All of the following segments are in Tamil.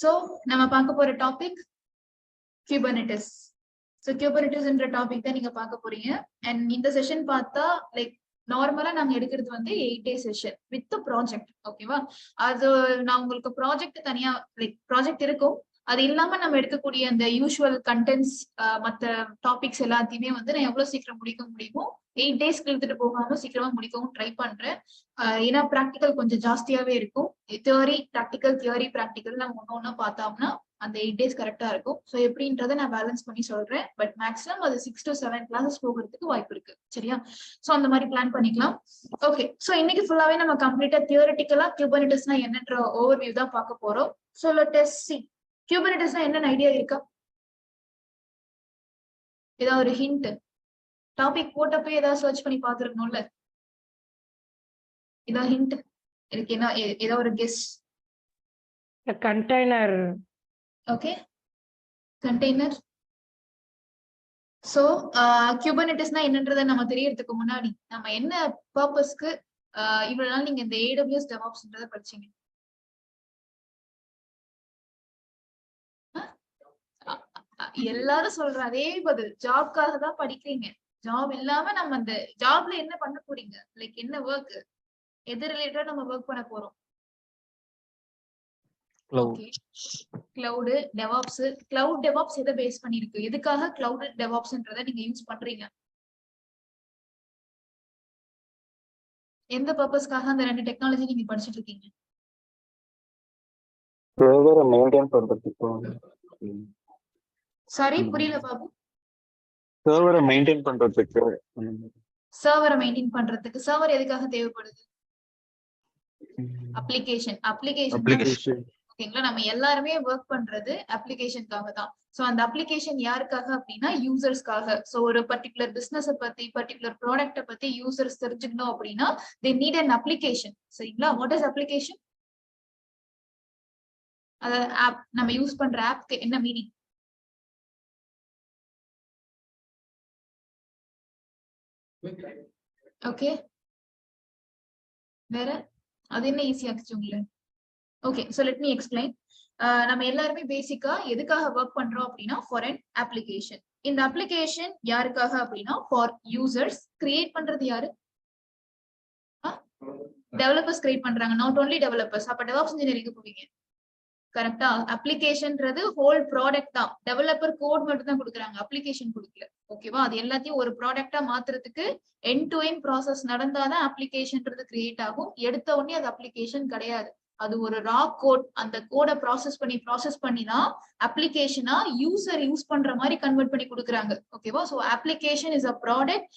So நம்ம பார்க்க போற டாபிக் Kubernetes. So Kubernetes என்ற டாபிக் தான் நீங்க பார்க்க போறீங்க. அண்ட் இந்த செஷன் பார்த்தா லைக் நார்மலா நாங்க எடுக்கிறது வந்து 8-day செஷன் வித் ப்ராஜெக்ட். ஓகேவா? அது நான் உங்களுக்கு ப்ராஜெக்ட் தனியா லைக் ப்ராஜெக்ட் இருக்கும். அது இல்லாம நம்ம எடுக்கக்கூடிய அந்த யூசுவல் கண்டென்ட்ஸ் மற்ற டாபிக்ஸ் எல்லாத்தையுமே வந்து நான் எவ்வளவு சீக்கிரம் முடிக்க முடியுமோ 8 days இழுத்துட்டு போகாம சீக்கிரமா முடிக்கவும் ட்ரை பண்றேன். ஏன்னா ப்ராக்டிக்கல் கொஞ்சம் ஜாஸ்தியாவே இருக்கும். தியரி ப்ராக்டிக்கல் நம்ம ஒண்ணு பார்த்தோம்னா அந்த 8 days கரெக்டா இருக்கும். ஸோ எப்படின்றத நான் பேலன்ஸ் பண்ணி சொல்றேன். பட் மேக்ஸிமம் அது 6 to 7 கிளாஸஸ் போகிறதுக்கு வாய்ப்பு இருக்கு. சரியா? ஸோ அந்த மாதிரி பிளான் பண்ணிக்கலாம். ஓகே, ஸோ இன்னைக்கு ஃபுல்லாவே நம்ம கம்ப்ளீட்டா தியரிட்டிக்கலா குபர்னெட்டிஸ்னா என்னன்ற ஓவர்வியூ தான் பார்க்க போறோம். ஸோ லெட் அஸ் see குபர்னெட்டிஸ்னா என்னன்னு ஐடியா இருக்கா? ஏதாவது ஒரு ஹிண்ட்? டாபிக் போட்டப்ப ஏதாவது சர்ச் பண்ணி பாத்துருக்கணும்ல. ஏதாவது ஹிண்ட் இருக்கு? என்ன ஏதோ ஒரு guess? Container. Okay, container. So குபர்னெட்டிஸ்னா என்னன்றதை நம்ம தெரியறதுக்கு முன்னாடி நம்ம என்ன பர்பஸ்க்கு இவ்வளவு நாள் நீங்க இந்த AWS DevOpsன்றதை படிச்சீங்க? எல்லாரும் சொல்ற அதே பதில், ஜாப்காக தான் படிக்கிறீங்க. ஜாப் இல்லாம நம்ம அந்த ஜாப்ல என்ன பண்ண போறீங்க? லைக் என்ன ஒர்க், எது ரிலேட்டடா நம்ம ஒர்க் பண்ண போறோம்? Okay, cloud DevOps. Cloud DevOps எதை பேஸ் பண்ணிருக்கு? எதுக்காக கிளவுட் டெவாப்ஸ்ன்றதை நீங்க யூஸ் பண்றீங்க? எந்த பர்பஸ்க்காக அந்த ரெண்டு டெக்னாலஜி நீங்க படிச்சிட்டு இருக்கீங்க? சர்வரை மெயின்டைன் பண்றதுக்கு. சாரி, புரியல பாபு. சர்வரை மெயின்டைன் பண்றதுக்கு. சர்வரை மெயின்டைன் பண்றதுக்கு. சர்வர் எதுக்காக தேவைப்படுது? அப்ளிகேஷன். ஓகேங்களா? நம்ம எல்லாருமே ஒர்க் பண்றது அப்ளிகேஷனுக்காக தான். சோ அந்த அப்ளிகேஷன் யாருக்காக அப்படின்னா யூசர்ஸ்க்காக. சோ ஒரு பர்டிகுலர் பிசினஸ் பத்தி, பர்டிகுலர் ப்ராடக்ட பத்தி யூசர்ஸ் தெரிஞ்சுக்கணும் அப்படின்னா they need an application. சரிங்களா? What is application? அதாவது ஆப். நம்ம யூஸ் பண்ற ஆப்க்கு என்ன மீனிங்? ஓகே, வேற அது என்ன ஈஸியா இருந்துச்சு உங்களுக்கு? Okay, so let me explain. நம்ம எல்லாருமே பேசிக்கா எதுக்காக ஒர்க் பண்றோம் அப்படின்னா ஃபார் அன் அப்ளிகேஷன். இந்த அப்ளிகேஷன் யாருக்காக அப்படின்னா ஃபார் யூசர்ஸ். கிரியேட் பண்றது யாரு? டெவலப்பர்ஸ் கிரியேட் பண்றாங்க. Not only developers. அப்ப டெவாப்ஸ் இன்ஜினியரிங் போவீங்க. கரெக்டா? அப்ளிகேஷன்ன்றது ஹோல் ப்ராடக்ட் தான். டெவலப்பர் கோட் மட்டும் தான் கொடுக்குறாங்க, அப்ளிகேஷன் கொடுக்கல. ஓகேவா? அது எல்லாத்தையும் ஒரு ப்ராடக்டா மாத்துறதுக்கு எண்ட் டு எண்ட் ப்ராசஸ் நடந்தாதான் அப்ளிகேஷன்ன்றது கிரியேட் ஆகும். எடுத்த உடனே அது அப்ளிகேஷன் கிடையாது. அது ஒரு ரா கோட். அந்த கோடை ப்ராசஸ் பண்ணி தான் அப்ளிகேஷனா யூசர் யூஸ் பண்ற மாதிரி கன்வெர்ட் பண்ணி கொடுக்குறாங்க. ஓகேவா? So application is a product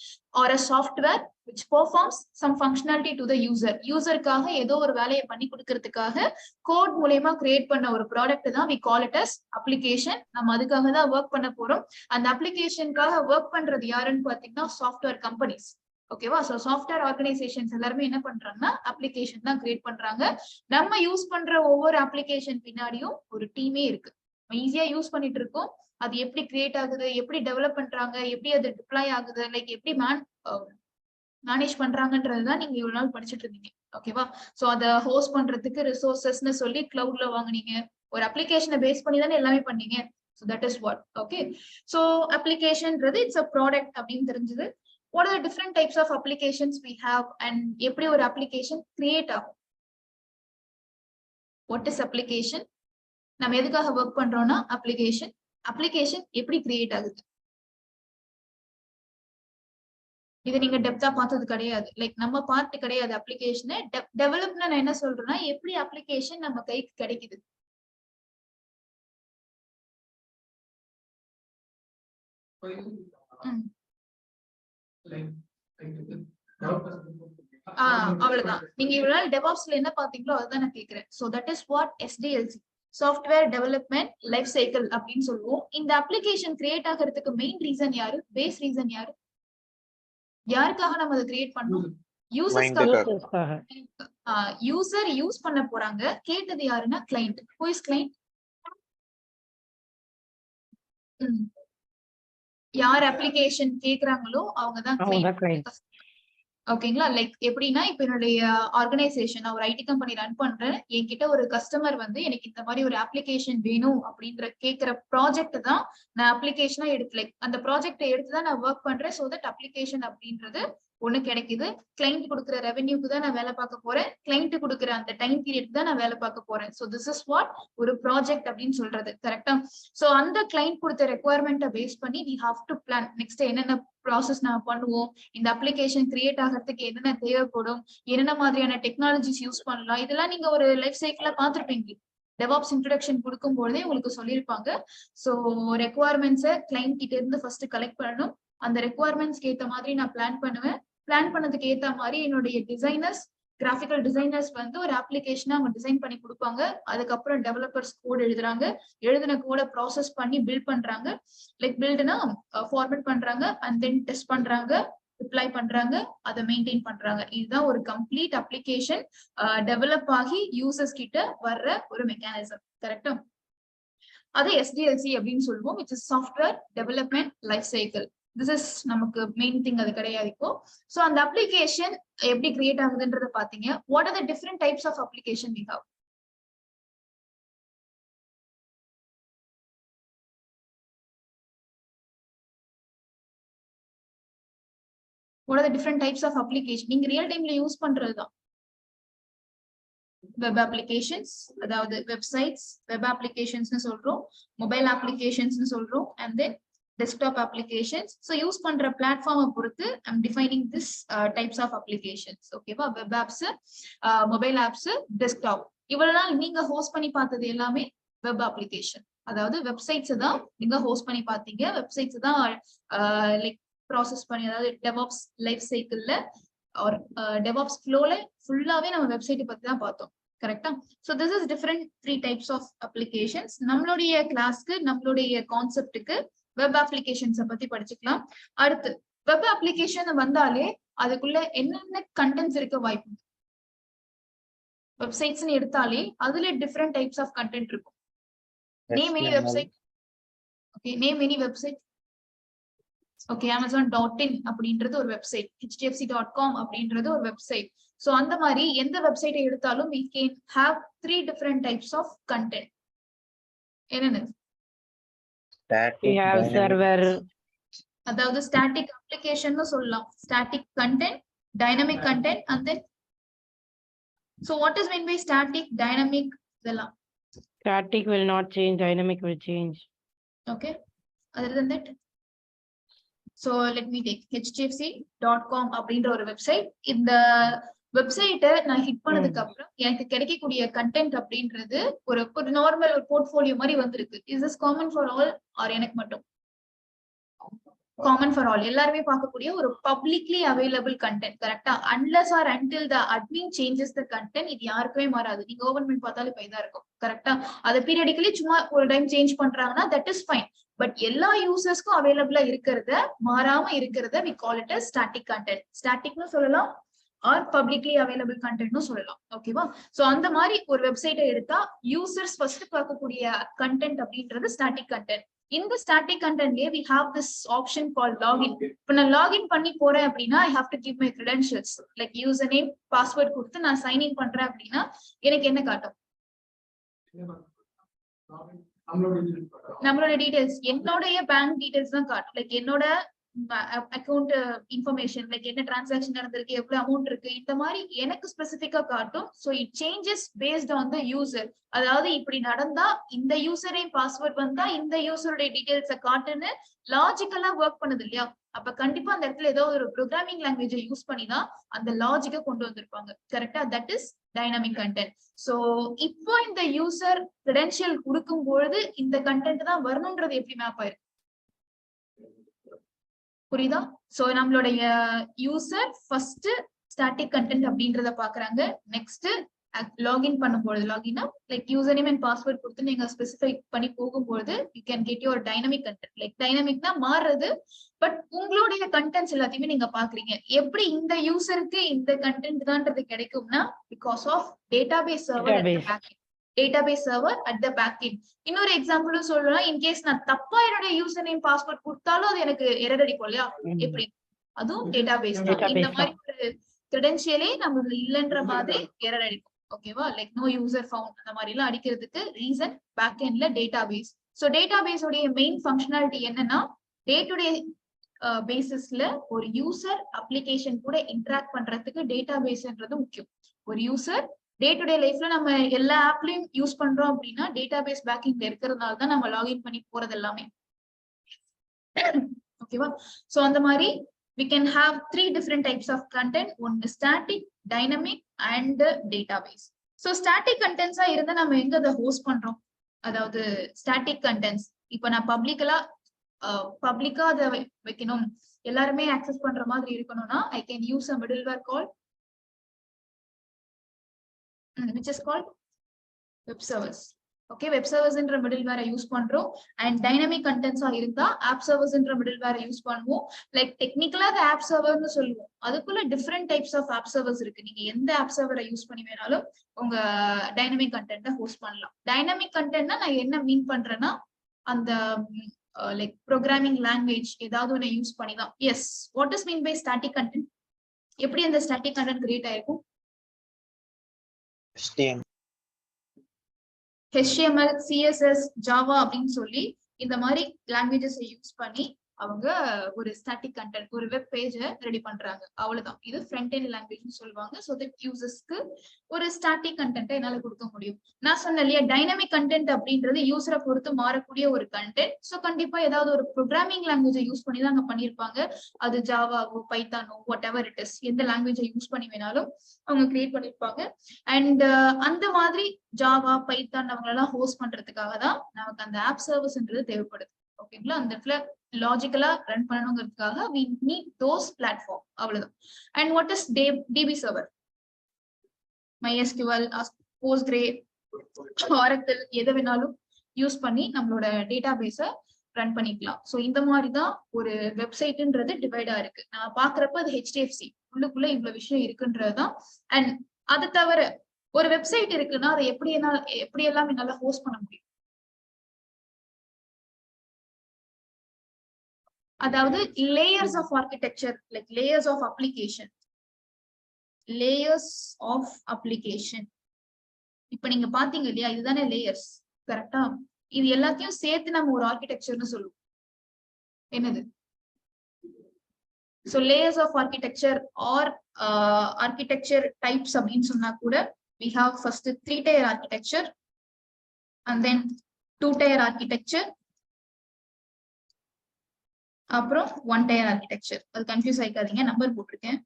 or a software which performs some functionality to the user. யூசருக்காக ஏதோ ஒரு வேலையை பண்ணி கொடுக்கறதுக்காக கோட் மூலமா கிரியேட் பண்ண ஒரு ப்ராடக்ட் தான் we call it as application. நம்ம அதுக்காக தான் ஒர்க் பண்ண போறோம். அந்த அப்ளிகேஷனுக்காக ஒர்க் பண்றது யாருன்னு பாத்தீங்கன்னா சாஃப்ட்வேர் கம்பெனிஸ். ஓகேவா? சோ சாஃப்ட்வேர் ஆர்கனைசேஷன்ஸ் எல்லாருமே என்ன பண்றாங்கன்னா அப்ளிகேஷன் தான் கிரியேட் பண்றாங்க. நம்ம யூஸ் பண்ற ஒவ்வொரு அப்ளிகேஷன் பின்னாடியும் ஒரு டீமே இருக்கு. ஈஸியா யூஸ் பண்ணிட்டு இருக்கோம். அது எப்படி கிரியேட் ஆகுது, எப்படி டெவலப் பண்றாங்க, எப்படி அது டிப்ளாய் ஆகுது, லைக் எப்படி மேனேஜ் பண்றாங்கன்றதுதான் நீங்க இவ்வளவு நாள் படிச்சுட்டு இருந்தீங்க. ஓகேவா? சோ அதை ஹோஸ்ட் பண்றதுக்கு ரிசோர்சஸ்ன்னு சொல்லி கிளவுட்ல வாங்குனீங்க. ஒரு அப்ளிகேஷனை பேஸ் பண்ணி தானே எல்லாமே பண்ணீங்க. So that is what. Okay, so applicationன்றது it's a product அப்படின்னு தெரிஞ்சது. What are the different types of applications we have and எப்படி ஒரு application create ஆகும்? What is application? நம்ம எதுக்காக ஒர்க் பண்றோம்னா application எப்படி கிரியேட் ஆகுது? இது நீங்க டெப்தா பார்த்தது கிடையாது. லைக் நம்ம பார்ட் கிடையாது. அப்ளிகேஷனை டெவலப்னா நான் என்ன சொல்றேன்னா எப்படி அப்ளிகேஷன் நம்ம கைக்கு கிடைக்குது. அவ்வளவுதான். நீங்க இவ்வளவு நாள் டெவாப்ஸ்ல என்ன பாத்தீங்களோ அதுதான் நான் கேக்குறேன். So that is what SDLC, software development life cycle அப்படின்னு சொல்லுவோம். இந்த அப்ளிகேஷன் கிரியேட் ஆகிறதுக்கு மெயின் ரீசன் யாரு? பேஸ் ரீசன் யாரு? யாருக்காக நம்ம அதை கிரியேட் பண்ணோம்? யூசர்ஸ்க்காக. யூசர் யூஸ் பண்ண போறாங்க. கேட்டது யாருன்னா கிளையண்ட். Who is client? யார் அப்ளிகேஷன் கேக்குறாங்களோ அவங்க தான் கிளையண்ட். ஓகேங்களா? லைக் எப்படின்னா, இப்ப என்னுடைய ஆர்கனைசேஷன் நான் ஒரு ஐடி கம்பெனி ரன் பண்றேன். என்கிட்ட ஒரு கஸ்டமர் வந்து எனக்கு இந்த மாதிரி ஒரு அப்ளிகேஷன் வேணும் அப்படின்ற கேட்கிற ப்ராஜெக்ட் தான் நான் அப்ளிகேஷனா எடுத்து லைக் அந்த ப்ராஜெக்ட் எடுத்து தான் நான் ஒர்க் பண்றேன். சோ தட் அப்ளிகேஷன் அப்படின்றது ஒண்ணு கிடைக்குது. கிளைண்ட் கொடுக்குற ரெவென்யூக்கு தான் நான் வேலை பார்க்க போறேன். கிளைண்ட் கொடுக்குற அந்த டைம் பீரியட் தான் நான் வேலை பார்க்க போறேன். சோ திஸ் இஸ் வாட் ஒரு ப்ராஜெக்ட் அப்படின்னு சொல்றது. கரெக்டா? சோ அந்த கிளைண்ட் கொடுத்த ரெக்குவயர்மெண்ட்டை பேஸ் பண்ணி we have to plan next என்னென்ன ப்ராசஸ் நான் பண்ணுவோம், இந்த அப்ளிகேஷன் கிரியேட் ஆகிறதுக்கு என்னென்ன தேவைப்படும், என்னென்ன மாதிரியான டெக்னாலஜிஸ் யூஸ் பண்ணலாம், இதெல்லாம் நீங்க ஒரு லைஃப் சைக்கிள பார்த்திருப்பீங்க. டெவாப்ஸ் இன்ட்ரோடக்ஷன் கொடுக்கும் போதே உங்களுக்கு சொல்லியிருப்பாங்க. சோ ரெக்குவயர்மெண்ட்ஸை கிளைண்ட் கிட்ட இருந்து ஃபர்ஸ்ட் கலெக்ட் பண்ணணும். அந்த ரெக்குவயர்மெண்ட்ஸ்க்கு ஏத்த மாதிரி நான் பிளான் பண்ணுவேன். பிளான் பண்ணதுக்கு ஏத்த மாதிரி என்னுடைய டிசைனர்ஸ் கிராஃபிக்கல் டிசைனர்ஸ் வந்து ஒரு அப்ளிகேஷனை அவங்க டிசைன் பண்ணி கொடுப்பாங்க. அதுக்கப்புறம் டெவலப்பர்ஸ் கோட் எழுதுறாங்க. எழுதின கோட ப்ராசஸ் பண்ணி பில்ட் பண்றாங்க. லைக் பில்டுனா ஃபார்மேட் பண்றாங்க அண்ட் தென் டெஸ்ட் பண்றாங்க, ரிப்ளை பண்றாங்க, அதை மெயின்டைன் பண்றாங்க. இதுதான் ஒரு கம்ப்ளீட் அப்ளிகேஷன் டெவலப் ஆகி யூசர்ஸ் கிட்ட வர்ற ஒரு மெக்கானிசம். கரெக்டா? அது SDLC அப்படின்னு சொல்லுவோம், which is software development life cycle. This is நமக்கு மெயின் திங் அது கிடையாது இப்போ. சோ அந்த அப்ளிகேஷன் எப்படி கிரியேட் ஆகுதுன்றத பாத்தீங்க. What are the different types of application we have? What are the different types of application? நீங்க ரியல் டைம்ல யூஸ் பண்றதுதான். வெப் அப்ளிகேஷன்ஸ், அதாவது வெப்சைட்ஸ், வெப் அப்ளிகேஷன்ஸ்னு சொல்றோம், மொபைல் அப்ளிகேஷன்ஸ்னு சொல்றோம், and then desktop applications. So use பண்ற பிளாட்ஃபார்மை பொறுத்து I'm defining this types of applications. ஓகேவா? Web apps, mobile apps, desktop. இவ்வளவு நாள் நீங்க ஹோஸ்ட் பண்ணி பார்த்தது எல்லாமே வெப் அப்ளிகேஷன். அதாவது வெப்சைட்ஸ் தான் நீங்க ஹோஸ்ட் பண்ணி பார்த்தீங்க. வெப்சைட்ஸ் தான் லைக் ப்ராசஸ் பண்ணி, அதாவது டெவாப்ஸ் லைஃப் சைக்கிள்ல ஒரு டெவாப்ஸ் ஃப்ளோல ஃபுல்லாவே நம்ம வெப்சைட் பத்தி தான் பார்த்தோம். கரெக்டா? So this is different 3 types of applications. நம்மளுடைய கிளாஸ்க்கு, நம்மளுடைய கான்செப்டுக்கு வெப் அப்ளிகேஷன்ஸை பத்தி படிச்சுக்கலாம். அடுத்து வெப் அப்ளிகேஷன் வந்தாலே அதுக்குள்ள என்னென்ன கண்டென்ட்ஸ் இருக்க வாய்ப்பு. வெப்சைட்ஸ் எடுத்தாலே அதுல டிஃபரெண்ட் டைப்ஸ் ஆஃப் கண்டென்ட் இருக்கும். Name any website. Okay, name any website. Okay, amazon.in அப்படின்றது ஒரு வெப்சைட், hdfc.com அப்படின்றது ஒரு வெப்சைட். சோ அந்த மாதிரி எந்த வெப்சைட்டை எடுத்தாலும் we can have 3 different types of content. என்னென்ன? அதாவது ஸ்டாட்டிக் அப்ளிகேஷன் சொல்லலாம், static content, dynamic content, and then so what is meant by static, dynamic? இதெல்லாம் static will not change, dynamic will change. Okay, other than that, so let me take hdfc.com அப்படின்ற ஒரு வெப்சைட். இந்த வெப்சைட்டை நான் ஹிட் பண்ணதுக்கு அப்புறம் எனக்கு கிடைக்கக்கூடிய கண்டென்ட் அப்படின்றது ஒரு நார்மல் ஒரு போர்ட்ஃபோலியோ மாதிரி வந்திருக்கு. Is this common for all or எனக்கு மட்டும்? காமன் ஃபார் ஆல், எல்லாருமே பார்க்கக்கூடிய ஒரு பப்ளிக்லி அவைலபிள் கண்டென்ட். கரெக்டா? Unless or until the admin changes the content, இது யாருக்குமே மாறாது. நீங்க கவர்மெண்ட் பார்த்தாலும் இப்ப இதா இருக்கும். கரெக்டா? அதை பீரியடிக்கலி சும்மா ஒரு டைம் சேஞ்ச் பண்றாங்கன்னா தட் இஸ் ஃபைன். பட் எல்லா யூசர்ஸ்க்கும் அவைலபிளா இருக்கிறத, மாறாம இருக்கிறத we call it as static content. ஸ்டாட்டிக்னு சொல்லலாம் ஆர் பப்ளிக்லி அவைலபிள் கண்டென்ட்னு சொல்லலாம். ஓகேவா? சோ அந்த மாதிரி ஒரு வெப்சைட்டை எடுத்தா யூசர்ஸ் ஃபர்ஸ்ட் பார்க்கக்கூடிய கண்டென்ட் அப்படின்றது ஸ்டாட்டிக் கண்டென்ட். இந்த static கண்டென்ட்லயே we have this option called login. இப்ப நான் லாகின் பண்ணி போறேன் அப்படின்னா I have to give my credentials like username, password கொடுத்து நான் சைன் இன் பண்றேன் அப்படின்னா எனக்கு என்ன காட்டும்? நம்மளோட டீடைல்ஸ், என்னோடைய பேங்க் டீடைல்ஸ் தான் காட்டும். லைக் என்னோட அக்கௌண்ட் இன்ஃபர்மேஷன், லைக் என்ன டிரான்சாக்ஷன் நடந்திருக்கு, எவ்வளவு அமௌண்ட் இருக்கு, இந்த மாதிரி எனக்கு ஸ்பெசிபிக்கா காட்டும். So it changes based on the user. அதாவது இப்படி நடந்தா இந்த யூசரே பாஸ்வேர்ட் வந்தா இந்த யூசருடைய டீடைல்ஸை காட்டுன்னு லாஜிக்கலா ஒர்க் பண்ணுது இல்லையா? அப்ப கண்டிப்பா அந்த இடத்துல ஏதோ ஒரு ப்ரோக்ராமிங் லாங்குவேஜை யூஸ் பண்ணி தான் அந்த லாஜிக்கை கொண்டு வந்திருப்பாங்க. கரெக்டா? That is dynamic content. So இப்போ இந்த யூசர் கிரெடென்ஷியல் கொடுக்கும் பொழுது இந்த கண்டென்ட் தான் வரணும்ன்றது எப்படி மேப் ஆயிருக்கு? புரியுதா? சோ நம்மளுடைய யூசர் ஃபர்ஸ்ட் ஸ்டாட்டிக் கண்டென்ட் அப்படின்றத பாக்குறாங்க. நெக்ஸ்ட் லாகின் பண்ணும்போது, லாகின்னா like user name and password கொடுத்து நீங்க ஸ்பெசிஃபை பண்ணி போகும்போது you can get your dynamic content. Like டைனமிக்னா மாறுறது, பட் உங்களுடைய கண்டென்ட்ஸ் எல்லாத்தையுமே நீங்க பாக்குறீங்க. எப்படி இந்த யூசருக்கு இந்த கண்டென்ட் தான்றது கிடைக்கும்னா because of database server, database server at the back end. இன்னொரு எக்ஸாம்பிளும் சொல்லலாம், இன்கேஸ் நான் தப்பா என்னுடைய யூசர் நேம் பாஸ்வேர்ட் கொடுத்தாலும் அது எனக்கு எரர் அடிக்கும் இல்லையா? எப்படி அதுவும் டேட்டாபேஸ் தான். Database இந்த தான். மாதிரி ஒரு கிரெடென்ஷியலே நமக்கு இல்லைன்ற மாதிரி எரர் அடிக்கும். ஓகேவா, லைக் நோ யூசர் ஃபவுண்ட் அந்த மாதிரி எல்லாம் அடிக்கிறதுக்கு ரீசன் பேக் எண்ட்ல டேட்டாபேஸ். ஸோ டேட்டாபேஸ் உடைய மெயின் ஃபங்க்ஷனாலிட்டி என்னன்னா, டே டு டே பேசிஸ்ல ஒரு யூசர் அப்ளிகேஷன் கூட இன்டராக்ட் பண்றதுக்கு டேட்டாபேஸ்ன்றது முக்கியம். ஒரு யூசர் டே டு டே லைஃப்ல நம்ம எல்லா ஆப்லயும் யூஸ் பண்றோம் அப்படின்னா டேட்டாபேஸ் பேக்கிங்ல இருக்கிறதுனால தான் நம்ம லாகின் பண்ணி போறது எல்லாமே. ஓகேவா, சோ அந்த மாதிரி we can have 3 different types of content. One is static, dynamic and database. So static contents இருந்தா நம்ம எங்க அதை ஹோஸ்ட் பண்றோம்? அதாவது static contents இப்போ நான் பப்ளிக்கா அதை வைக்கணும், எல்லாருமே ஆக்சஸ் பண்ற மாதிரி இருக்கணும்னா I can use a middleware called which is called web servers. Okay, web servers என்ற middleware யூஸ் பண்றோம். அண்ட் டைனமிக் கண்டென்ட்ஸா இருந்தா ஆப் சர்வர்ஸ் என்ற middleware யூஸ் பண்ணுவோம். லைக் டெக்னிக்கலா அது ஆப் சர்வர்னு சொல்லுவோம். அதுக்குள்ள different types of app servers இருக்கு. நீங்க எந்த ஆப் சர்வரை யூஸ் பண்ணி வேணாலும் உங்க டைனமிக் கண்டென்ட்டை ஹோஸ்ட் பண்ணலாம். டைனமிக் கண்டென்ட்னா நான் என்ன மீன் பண்றேன்னா, அந்த லைக் ப்ரோக்ராமிங் லாங்குவேஜ் ஏதாவது ஒன்று யூஸ் பண்ணி தான். Yes, what is mean by static content? எப்படி அந்த ஸ்டாட்டிக் கண்டென்ட் கிரியேட் ஆயிருக்கும்? HTML, CSS, Java அப்படின்னு சொல்லி இந்த மாதிரி லாங்குவேஜஸ் யூஸ் பண்ணி அவங்க ஒரு ஸ்டாட்டிக் கண்டென்ட், ஒரு வெப் பேஜை ரெடி பண்றாங்க. அவ்வளவுதான். இது ஃப்ரண்ட் எண்ட் லாங்குவேஜ்னு சொல்லுவாங்க. ஸோ தட் யூசர்ஸ்க்கு ஒரு ஸ்டாட்டிக் கண்டென்ட்டை என்னால கொடுக்க முடியும். நான் சொன்னேன் இல்லையா, டைனமிக் கண்டென்ட் அப்படின்றது யூசரை பொறுத்து மாறக்கூடிய ஒரு கண்டென்ட். ஸோ கண்டிப்பா ஏதாவது ஒரு ப்ரோக்ராமிங் லாங்குவேஜை யூஸ் பண்ணி தான் அங்க பண்ணியிருப்பாங்க. அது ஜாவாவோ பைத்தானோ வாட் எவர் இட் இஸ், எந்த லாங்குவேஜை யூஸ் பண்ணி வேணாலும் அவங்க கிரியேட் பண்ணியிருப்பாங்க. அண்ட் அந்த மாதிரி ஜாவா பைத்தான் அவங்களெல்லாம் ஹோஸ்ட் பண்றதுக்காக தான் நமக்கு அந்த ஆப் சர்வீஸ்ன்றது தேவைப்படுது. ஓகேங்களா, அந்த இடத்துல லாஜிக்கலா run பண்ணணுங்கிறதுக்காக we need those platform. அவ்வளவுதான். And what is DB server? MySQL, Postgre, Oracle எதை வேணாலும் யூஸ் பண்ணி நம்மளோட டேட்டாபேஸை ரன் பண்ணிக்கலாம். ஸோ இந்த மாதிரி தான் ஒரு வெப்சைட்ன்றது டிவைடா இருக்கு. நான் பாக்குறப்ப அது HDFC உள்ளுக்குள்ள இவ்வளவு விஷயம் இருக்குன்றதுதான். அண்ட் அது தவிர ஒரு வெப்சைட் இருக்குன்னா அதை எப்படியெல்லாம் என்னால ஹோஸ்ட் பண்ண முடியும்? அதாவது layers of architecture, like layers of application. Layers of application இப்ப நீங்க பாத்தீங்க இல்லையா, இதுதானே லேயர்ஸ், கரெக்டா? இது எல்லாத்தையும் சேர்த்து நம்ம ஒரு ஆர்கிடெக்சர்னு சொல்லுவோம். என்னது? So layers of architecture or architecture types அப்படின்னு சொன்னா கூட we have first 3-tier architecture and then 2-tier architecture, அப்புறம் 1-tier architecture. அது கன்ஃபியூஸ் ஆயிக்காதீங்க, நம்பர் போட்டிருக்கேன்.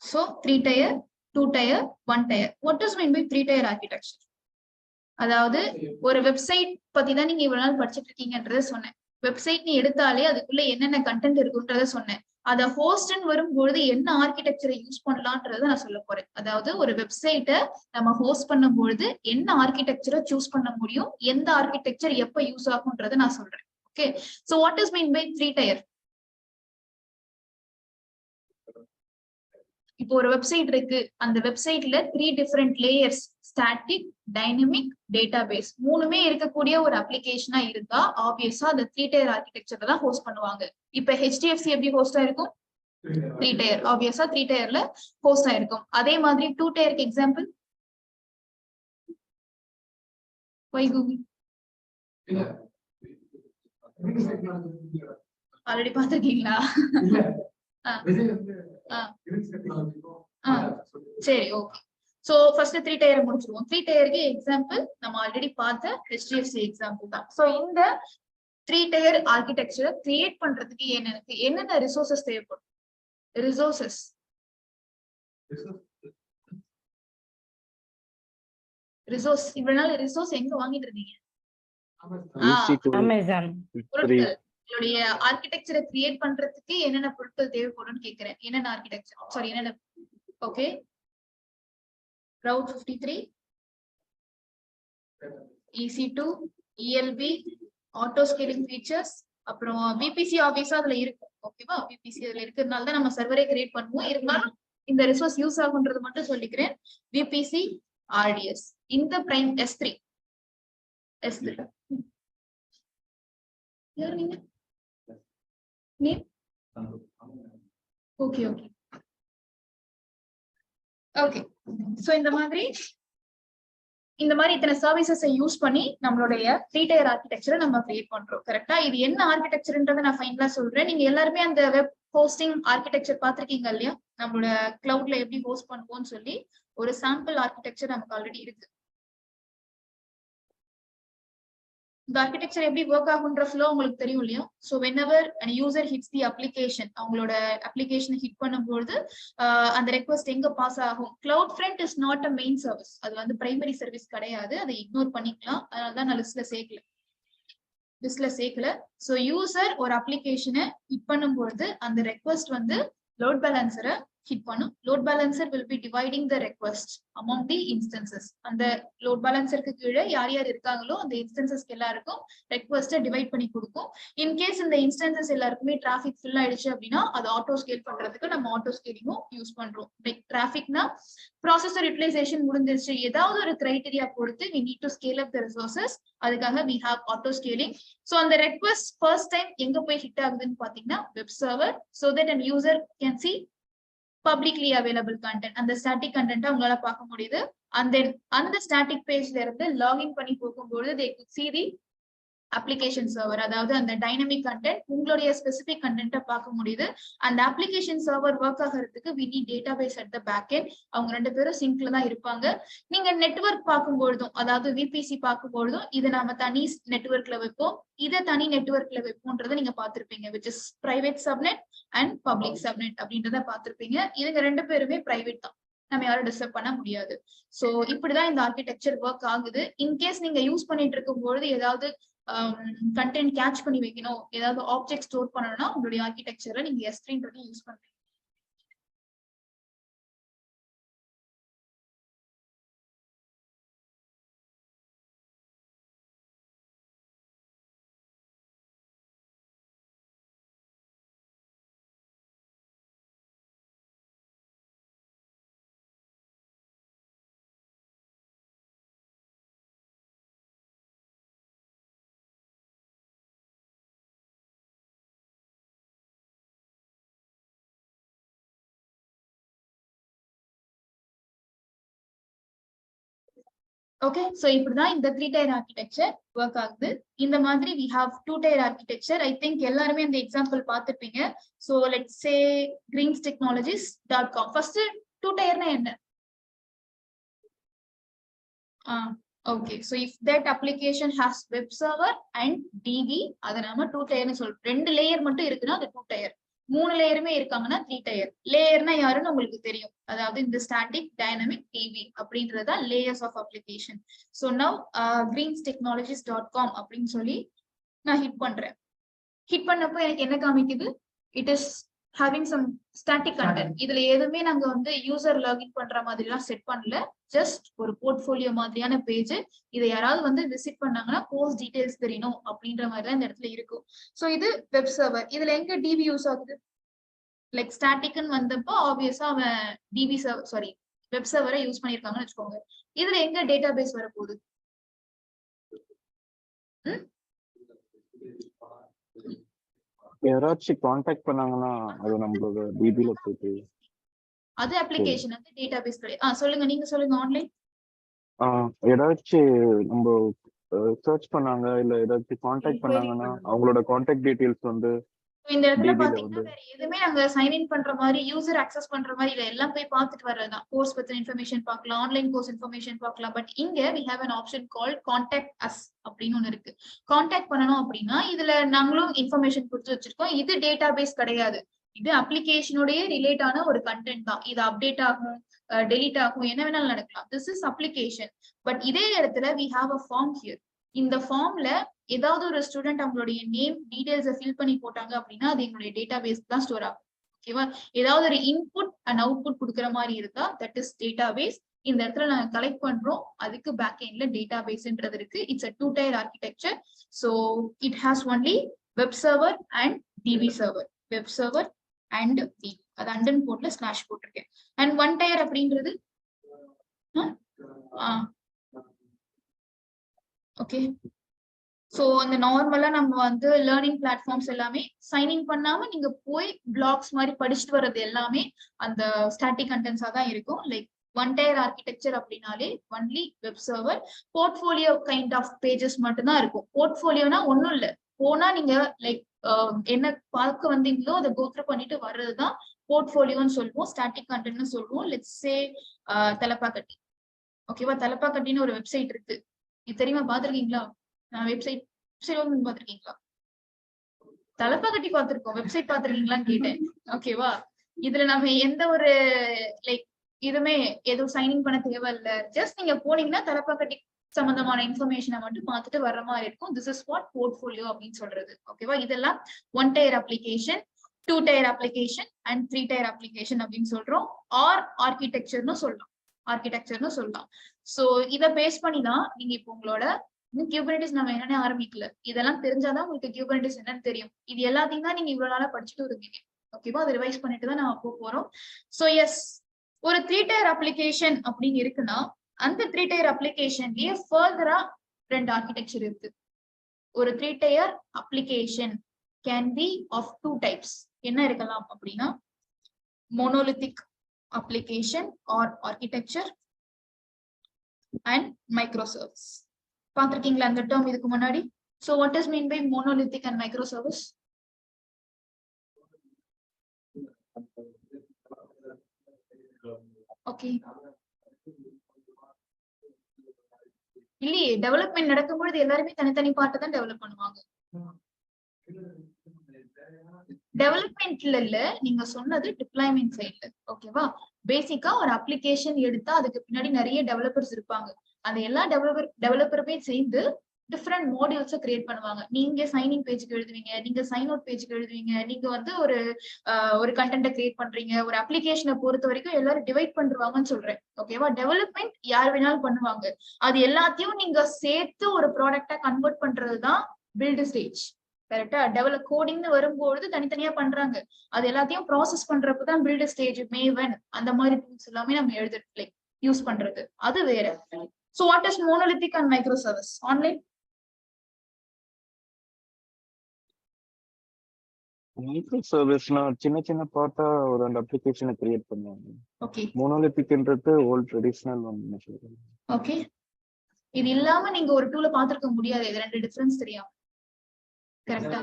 So 3-tier, 2-tier, 1-tier. What does mean by 3-tier architecture? அதாவது ஒரு வெப்சைட் பத்தி தான் நீங்க இவ்வளவு நாள் படிச்சுட்டு இருக்கீங்கன்றத சொன்னேன். வெப்சைட் நீ எடுத்தாலே அதுக்குள்ள என்னென்ன கண்டென்ட் இருக்குன்றத சொன்னேன். அதை ஹோஸ்ட்னு வரும்பொழுது என்ன ஆர்கிடெக்சரை யூஸ் பண்ணலான்றத நான் சொல்ல போறேன். அதாவது ஒரு வெப்சைட்டை நம்ம ஹோஸ்ட் பண்ணும் பொழுது என்ன ஆர்கிடெக்சரை சூஸ் பண்ண முடியும், எந்த ஆர்கிடெக்சர் எப்ப யூஸ் ஆகும்ன்றத நான் சொல்றேன். Okay, so what is mean by 3-tier? இப்போ ஒரு வெப்சைட் இருக்கு, அந்த வெப்சைட்ல 3 different layers, static, dynamic, database மூணுமே இருக்கக்கூடிய ஒரு அப்ளிகேஷனா இருந்தா ஆப்வியஸா அந்த 3-tier ஆர்கிடெக்சர்ல தான் ஹோஸ்ட் பண்ணுவாங்க. இப்ப HDFC எப்படி ஹோஸ்ட் ஆயிருக்கும்? 3-tier. ஆப்வியஸா 3-tierல ஹோஸ்ட் ஆயிருக்கும். அதே மாதிரி 2-tierக்கு எக்ஸாம்பிள் why Google? ஆல்ரெடி பாத்துருக்கீங்களா? சரி, ஓகே. சோ ஃபர்ஸ்ட் 3-tier முடிச்சிருவோம். 3-tierக்கு எக்ஸாம்பிள் நம்ம ஆல்ரெடி பார்த்த HDFC எக்ஸாம்பிள் தான். சோ இந்த 3-tier ஆர்கிடெக்சரை கிரியேட் பண்றதுக்கு என்னென்ன ரிசோர்சஸ் தேவைப்படும்? ரிசோர்ஸ் இவ்வளவு நாள் ரிசோர்ஸ் எங்க வாங்கிட்டு இருந்தீங்க? Amazon. பொருட்கள். உங்களுடைய ஆர்கிடெக்சரை கிரியேட் பண்றதுக்கு என்னென்ன பொருட்கள் தேவைப்படும்னு கேக்குறேன். என்னென்ன ஆர்கிடெக்சர், சாரி என்னென்ன? Okay, Route 53, EC2, ELB, auto scaling features, அப்புறம் VPC ஆப்வியஸா அதுல இருக்கும். ஓகேவா, VPC அதுல இருக்கிறதுனால தான் நம்ம சர்வரே கிரியேட் பண்ணுவோம். இருந்தாலும் இந்த ரிசோர்ஸ் யூஸ் ஆகுன்றது மட்டும் சொல்லிக்கிறேன். VPC, RDS, இந்த பிரைம் S3. யார் நீங்க? Name? Okay okay okay. So இந்த மாதிரி இத்தனை சர்வீசஸை யூஸ் பண்ணி நம்மளுடைய 3 tier ஆர்கிடெக்சரை நம்ம கிரியேட் பண்றோம். கரெக்டா? இது என்ன ஆர்கிடெக்சர்ன்றதை நான் ஃபைனலா சொல்றேன். நீங்க எல்லாருமே அந்த வெப் ஹோஸ்டிங் ஆர்கிடெக்சர் பாத்திருக்கீங்க இல்லையா? நம்மளோட கிளவுட்ல எப்படி ஹோஸ்ட் பண்ணுவோம்னு சொல்லி ஒரு சாம்பிள் ஆர்கிடெக்சர் நமக்கு ஆல்ரெடி இருக்கு. இந்த ஆர்கிடெக்சர் எப்படி ஒர்க் ஆகுன்ற ஃப்ளோ உங்களுக்கு தெரியும் இல்லையா? So whenever a user hits the application, அவங்களோட அப்ளிகேஷனை ஹிட் பண்ணும்போது அந்த ரெக்வஸ்ட் எங்க பாஸ் ஆகும்? Cloud front is not a main service. அது வந்து பிரைமரி சர்வீஸ் கிடையாது. அதை இக்னோர் பண்ணிக்கலாம். அதனாலதான் நான் லிஸ்ட்ல சேர்க்கல. ஸோ யூசர் ஒரு அப்ளிகேஷனை ஹிட் பண்ணும்போது அந்த ரெக்வஸ்ட் வந்து லோட் பேலன்சரை ஹிட் பண்ணும். Load balancer will be dividing the request among the instances. அந்த லோட் பேலன்சருக்கு கீழே யார் யார் இருக்காங்களோ அந்த இன்ஸ்டன்சஸ்க்கு எல்லாருக்கும் ரெக்வஸ்ட்டை டிவைட் பண்ணி கொடுக்கும். இன்கேஸ் இந்த இன்ஸ்டன்சஸ் எல்லாருக்குமே டிராஃபிக் ஃபுல் ஆயிடுச்சு அப்படின்னா அது ஆட்டோ ஸ்கேல் பண்றதுக்கு நம்ம ஆட்டோ ஸ்கேலிங்கும் யூஸ் பண்றோம். லைக் டிராஃபிக்னா ப்ராசஸர் யூட்டிலைசேஷன் முடிஞ்சிருச்சு, ஏதாவது ஒரு கிரைட்டீரியா பொறுத்து we need to scale up the resources. அதுக்காக we have auto scaling. So அந்த ரெக்வஸ்ட் ஃபர்ஸ்ட் டைம் எங்க போய் ஹிட் ஆகுதுன்னு பாத்தீங்கன்னா web server, so that an user can see publicly available content. அந்த ஸ்டாட்டிக் கண்டென்ட் அவங்களால பார்க்க முடியுது. and then அந்த ஸ்டாட்டிக் பேஜ்ல இருந்து லாகின் பண்ணி போகும்போது they could see the application server, அதாவது அந்த டைனமிக் கண்டென்ட் உங்களுடைய ஸ்பெசிபிக் கண்டென்ட்டை பார்க்க முடியுது. அந்த அப்ளிகேஷன் சர்வர் ஒர்க் ஆகிறதுக்கு we need database at the back end. அவங்க ரெண்டு பேரும் சிங்க்ல தான் இருப்பாங்க. நீங்க நெட்வொர்க் பார்க்கும்பொழுதும், அதாவது விபிசி பார்க்கும்பொழுதும் இதை நாம தனி நெட்வொர்க்ல வைப்போம், இதை தனி நெட்வொர்க்ல வைப்போம்ன்றதை நீங்க பார்த்திருப்பீங்க. which is private subnet and public subnet அப்படின்றத பார்த்திருப்பீங்க. இதுங்க ரெண்டு பேருமே பிரைவேட் தான், நம்ம யாரும் டிஸ்டர்ப் பண்ண முடியாது. சோ இப்படிதான் இந்த ஆர்கிடெக்சர் ஒர்க் ஆகுது. இன்கேஸ் நீங்க யூஸ் பண்ணிட்டு இருக்கும்போது ஏதாவது கண்டென்ட் கேட்ச் பண்ணி வைக்கணும், ஏதாவது ஆப்ஜெக்ட் ஸ்டோர் பண்ணணும்னா உங்களுடைய ஆர்கிடெக்சர்ல நீங்க S3 யூஸ் பண்றீங்க. ஓகே, சோ இப்படிதான் இந்த 3 tier ஆர்கிடெக்சர் ஒர்க் ஆகுது. இந்த மாதிரி we have 2 tier architecture. I think எல்லாருமே இந்த எக்ஸாம்பிள் பார்த்திருப்பீங்க. So let's say greenstechnologies.com. First 2 tierனா என்ன? Okay, so if that application has web server and DB, அத நாம 2 tierனு சொல்றோம். 2 லேயர் மட்டும் இருக்குன்னா அது 2 tier. 3 லேயருமே இருக்காங்கன்னா 3 tier. லேயர்னா யாருன்னு உங்களுக்கு தெரியும், அதாவது இந்த ஸ்டாட்டிக், டைனமிக், டிவி அப்படின்றத layers of application. So now greenstechnologies.com அப்படின்னு சொல்லி நான் ஹிட் பண்றேன். ஹிட் பண்ணப்போ எனக்கு என்ன காமிக்குது? It is having some static content. இதுல எதுவுமே நாங்க வந்து யூசர் லாகின் பண்ற மாதிரி எல்லாம் செட் பண்ணல. ஜஸ்ட் ஒரு போர்ட்ஃபோலியோ மாதிரியான பேஜ். இதை யாராவது வந்து விசிட் பண்ணாங்கன்னா கோர்ஸ் டீடைல்ஸ் தெரியணும் அப்படின்ற மாதிரி தான் இந்த இடத்துல இருக்கும். ஸோ இது வெப் சர்வர். இதுல எங்க டிபி யூஸ் ஆகுது? லைக் ஸ்டாட்டிக்னு வந்தப்போ ஆப்வியஸா அவன் டிபி சர்வர், சாரி வெப் சர்வரை யூஸ் பண்ணிருக்காங்கன்னு வச்சுக்கோங்க. இதுல எங்க டேட்டா பேஸ் வரப்போகுது? யாராச்சும் கான்டாக்ட் பண்ணாங்கன்னா அது நம்மளோட டிபில போயிட்டு அது அப்ளிகேஷன், அது டேட்டா பேஸ் கிடையாது. சொல்லுங்க, நீங்க சொல்லுங்க. ஆன்லைன் ஏதாச்சும் நம்ம சர்ச் பண்ணாங்க இல்ல ஏதாச்சும் கான்டாக்ட் பண்ணாங்கன்னா அவங்களோட கான்டாக்ட் டீடைல்ஸ் வந்து இந்த இடத்துல பாத்தீங்கன்னா வேற எதுவுமே நாங்க சைன் இன் பண்ற மாதிரி, யூசர் அக்சஸ் பண்ற மாதிரி இல்ல. எல்லாம் போய் பார்த்துட்டு வர்றதுதான். கோர்ஸ் பத்தின இன்ஃபர்மேஷன் பார்க்கலாம், ஆன்லைன் கோர்ஸ் இன்ஃபர்மேஷன் பார்க்கலாம். பட் இங்க we have an option called contact us அப்படின்னு ஒண்ணு இருக்கு. கான்டாக்ட் பண்ணணும் அப்படின்னா இதுல நாங்களும் இன்ஃபர்மேஷன் கொடுத்து வச்சிருக்கோம். இது டேட்டா பேஸ் கிடையாது, இது அப்ளிகேஷனுடைய ரிலேட் ஆன ஒரு கண்டென்ட் தான். இது அப்டேட் ஆகும், டெலீட் ஆகும், என்ன வேணாலும் நடக்கலாம். This is application. பட் இதே இடத்துல we have a form here. இந்த ஃபார்ம்ல ஏதாவது ஒரு ஸ்டூடெண்ட் அவங்களுடைய நேம் டீடைல்ஸை ஃபில் பண்ணி போட்டாங்க அப்படின்னா அது எங்களுடைய டேட்டா பேஸ் தான் ஸ்டோர் ஆகும். ஓகேவா? ஏதாவது ஒரு இன்புட் அண்ட் அவுட்புட் கொடுக்குற மாதிரி இருக்கா, தட் இஸ் டேட்டா பேஸ். இந்த இடத்துல நாங்க கலெக்ட் பண்றோம், அதுக்கு பேக் எண்ட்ல டேட்டா பேஸ்ன்றது இருக்கு. It's a 2 tier architecture. So it has only web server and DB server. Web server and DB, அது அண்டன் போர்ட்ல ஸ்லாஷ் போட்டிருக்கேன். அண்ட் 1 tier அப்படின்றது ஓகே. ஸோ அந்த நார்மலா நம்ம வந்து லேர்னிங் பிளாட்ஃபார்ம்ஸ் எல்லாமே சைன்இன் பண்ணாம நீங்க போய் பிளாக்ஸ் மாதிரி படிச்சுட்டு வர்றது எல்லாமே அந்த ஸ்டாட்டிக் கண்டென்ட்ஸா தான் இருக்கும். லைக் ஒன் டயர் ஆர்கிடெக்சர் அப்படின்னாலே only web server portfolio kind of pages மட்டும் தான் இருக்கும். போர்ட்ஃபோலியோனா ஒன்றும் இல்லை, போனா நீங்க லைக் என்ன பார்க்க வந்தீங்களோ அதை கோத்ரூ பண்ணிட்டு வர்றதுதான் போர்ட்ஃபோலியோன்னு சொல்லுவோம், ஸ்டாட்டிக் கண்டென்ட்னு சொல்லுவோம். Let's say Thalappakatti. ஓகேவா, தலப்பாக்கட்டின்னு ஒரு வெப்சைட் இருக்கு, இது தெரியுமா, பாத்திருக்கீங்களா? வெப்சைட் பாத்திருக்கீங்களா? தலப்பாக்கட்டி பாத்திருக்கோம், வெப்சைட் பாத்திருக்கீங்களான்னு கேட்டேன். ஓகேவா, இதுல நம்ம எந்த ஒரு லைக் இதுவுமே எதுவும் சைனிங் பண்ண தேவையில்ல. ஜஸ்ட் நீங்க போனீங்கன்னா தலப்பாக்கட்டி சம்பந்தமான இன்ஃபர்மேஷனை மட்டும் பார்த்துட்டு வர்ற மாதிரி இருக்கும். திஸ் இஸ் வாட் போர்ட்ஃபோலியோ அப்படின்னு சொல்றது. ஓகேவா, இதெல்லாம் one tier application, two tier application and three tier application அப்படின்னு சொல்றோம். ஆர்கிடெக்சர்னு சொல்லலாம். சோ இதை பேஸ் பண்ணி தான் நீங்க இப்போ உங்களோட கியூபர்னெட்டிஸ் நம்ம என்னன்னு ஆரம்பிக்கல, இதெல்லாம் தெரிஞ்சாதான் உங்களுக்கு கியூபர்னெட்டிஸ் என்னன்னு தெரியும். இது எல்லாத்தையும் தான் நீங்க இவ்வளவு நாளா படிச்சுட்டு இருக்கீங்க. ஓகேவா, அதை ரிவைஸ் பண்ணிட்டு தான் நம்ம போறோம். சோ எஸ், ஒரு த்ரீ டயர் அப்ளிகேஷன் அப்படின்னு இருக்குன்னா அந்த த்ரீ டயர் அப்ளிகேஷன்லயே ஃபர்தரா ரெண்டு ஆர்கிடெக்சர் இருக்கு. ஒரு three tier application can be of two types. என்ன இருக்கலாம் அப்படின்னா monolithic application or architecture and micro service. பார்த்திருக்கீங்களா அந்த டேர்ம் இதுக்கு முன்னாடி? So what is mean by monolithic and micro service? Okay, இல்லையே, டெவலப்மெண்ட் நடக்கும்பொழுது எல்லாருமே தனித்தனி பார்ட்டு தான் டெவலப் பண்ணுவாங்க. டெவலப்மெண்ட்ல இல்ல, நீங்க சொன்னது டிப்ளாய்மெண்ட் சைட்ல. ஓகேவா, பேசிக்கா ஒரு அப்ளிகேஷன் எடுத்தா அதுக்கு பின்னாடி நிறைய டெவலப்பர்ஸ் இருப்பாங்க. அந்த எல்லா டெவலப்பருமே சேர்ந்து டிஃப்ரெண்ட் மாடியூல்ஸை கிரியேட் பண்ணுவாங்க. நீங்க சைனிங் பேஜுக்கு எழுதுவீங்க, நீங்க சைன் அவுட் பேஜுக்கு எழுதுவீங்க, நீங்க வந்து ஒரு கண்டென்ட்டை கிரியேட் பண்றீங்க. ஒரு அப்ளிகேஷனை பொறுத்த வரைக்கும் எல்லாரும் டிவைட் பண்ணுவாங்கன்னு சொல்றேன். ஓகேவா, டெவலப்மெண்ட் யார் வேணாலும் பண்ணுவாங்க. அது எல்லாத்தையும் நீங்க சேர்த்து ஒரு ப்ராடக்டா கன்வெர்ட் பண்றதுதான் பில்ட் ஸ்டேஜ். கரெக்டா, டெவலப் கோடிங்னு வரும்போது தனித்தனியா பண்றாங்க, அது எல்லாத்தையும் ப்ராசஸ் பண்றப்பதான் பில்ட் ஸ்டேஜ், மேவன் அந்த மாதிரி டூல்ஸ் எல்லாமே நம்ம எழுதுறது லைக் யூஸ் பண்றது, அது வேற. So what is monolithic and microservice? Online? Micro சர்வீஸ்னா சின்ன சின்ன பார்ட்டா ஒரு அந்த அப்ளிகேஷனை கிரியேட் பண்ணுவாங்க. Okay. மோனோலித்திக்ன்றது ஓல்ட் ட்ரெடிஷனல் ஒன்னு சொல்றாங்க. ஓகே, இது இல்லாம நீங்க ஒரு டூல பாத்துக்க முடியாது. இது ரெண்டு டிஃபரன்ஸ் தெரியும். கரெக்டா,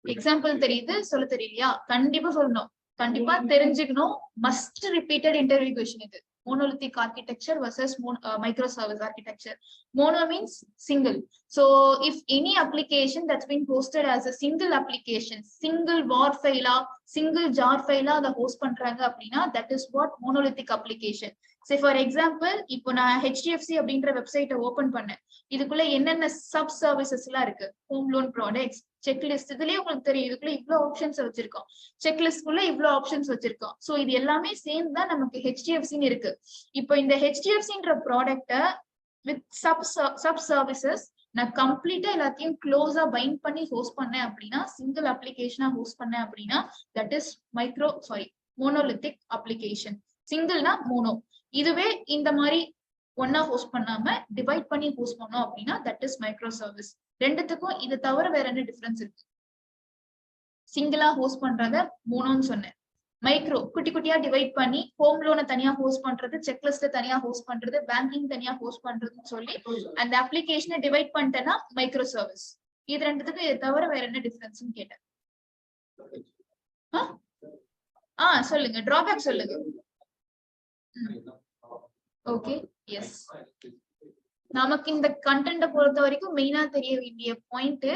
எக்ஸாம்பிள் தெரியுது, சொல்ல தெரியலையா? கண்டிப்பா சொல்லணும், கண்டிப்பா தெரிஞ்சுக்கணும். மஸ்ட் ரிப்பீட்டட் இன்டர்வியூ கொஸ்டின் இது. Monolithic architecture versus microservice architecture. Mono means single. So if any application that's been hosted as a single application, single war file, single jar file the host பண்றாங்க அப்படின்னா that is what monolithic application. Say for example, இப்போ நான் HDFC அப்படின்ற வெப்சைட்டை ஓபன் பண்ணேன். இதுக்குள்ள என்னென்ன சப் சர்வீசஸ் எல்லாம் இருக்கு, ஹோம் லோன் ப்ராடக்ட்ஸ், செக்லிஸ்ட், இதுலயே உங்களுக்கு தெரியும் இதுக்குள்ள இவ்வளவு ஆப்ஷன்ஸ் வச்சிருக்கோம், செக்லிஸ்ட்குள்ள இவ்வளவு ஆப்ஷன்ஸ் வச்சிருக்கோம். சோ இது எல்லாமே சேர்ந்து தான் நமக்கு HDFCன்னு இருக்கு. இப்போ இந்த HDFCன்ற ப்ராடக்ட வித் சப் சர்வீசஸ் நான் கம்ப்ளீட்டா எல்லாத்தையும் க்ளோஸா பைண்ட் பண்ணி ஹோஸ்ட் பண்ணேன் அப்படின்னா, சிங்கிள் அப்ளிகேஷனா ஹோஸ்ட் பண்ணேன் அப்படின்னா தட் இஸ் மோனோலித்திக் அப்ளிகேஷன். சிங்கிள்னா மோனோ. இதுவே இந்த மாதிரி ஒன்னா ஹோஸ்ட் பண்ணாம டிவைட் பண்ணி ஹோஸ்ட் பண்ணோம் அப்படின்னா தட் இஸ் மைக்ரோ சர்வீஸ். ரெண்டுத்துக்கும் இது தவிர வேற என்ன டிஃபரன்ஸ் இருக்கு? சிங்கிளா ஹோஸ்ட் பண்றத மோனோன்னு சொன்னேன், மைக்ரோ குட்டி குட்டியா டிவைட் பண்ணி ஹோம் லோனை தனியா ஹோஸ்ட் பண்றது, செக்லிஸ்ட் தனியா ஹோஸ்ட் பண்றது, பேங்கிங் தனியா ஹோஸ்ட் பண்றதுன்னு சொல்லி அந்த அப்ளிகேஷனை டிவைட் பண்ணிட்டேன்னா மைக்ரோ சர்வீஸ். இது ரெண்டுத்துக்கும் இது தவிர வேற என்ன டிஃபரன்ஸ்னு கேட்டேன். சொல்லுங்க, டிராபேக் சொல்லுங்க. ஓகே, எஸ், நமக்கு இந்த கண்டென்ட்டை பொறுத்த வரைக்கும் மெயினா தெரிய வேண்டிய point,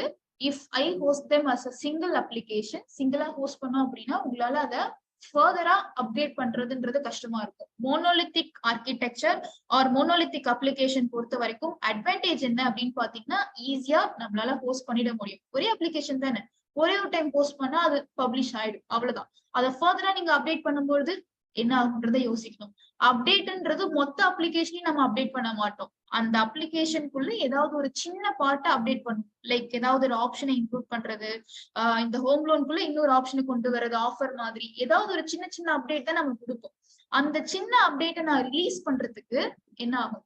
if I host them as a single application, சிங்கிளா ஹோஸ்ட் பண்ணோம் அப்படின்னா உங்களால அதை ஃபர்தரா அப்டேட் பண்றதுன்றது கஷ்டமா இருக்கும். Monolithic architecture or monolithic application பொறுத்த வரைக்கும் அட்வான்டேஜ் என்ன அப்படின்னு பாத்தீங்கன்னா, ஈஸியா நம்மளால ஹோஸ்ட் பண்ணிட முடியும். ஒரே அப்ளிகேஷன் தானே, ஒரே ஒரு டைம் போஸ்ட் பண்ணா அது பப்ளிஷ் ஆயிடும், அவ்வளவுதான். அதை ஃபர்தரா நீங்க அப்டேட் பண்ணும்போது என்ன ஆகுன்றதை யோசிக்கணும். அப்டேட்ன்றது மொத்த அப்ளிகேஷனையும் நம்ம அப்டேட் பண்ண மாட்டோம், அந்த அப்ளிகேஷனுக்குள்ள ஏதாவது ஒரு சின்ன பார்ட்டை அப்டேட் பண்ணும். லைக் ஏதாவது ஒரு ஆப்ஷனை இன்க்ளூட் பண்றது, இந்த ஹோம் லோனுக்குள்ள இன்னொரு ஆப்ஷனை கொண்டு வர்றது, ஆஃபர் மாதிரி ஏதாவது ஒரு சின்ன சின்ன அப்டேட் தான் நம்ம கொடுப்போம். அந்த சின்ன அப்டேட்டை நான் ரிலீஸ் பண்றதுக்கு என்ன ஆகும்?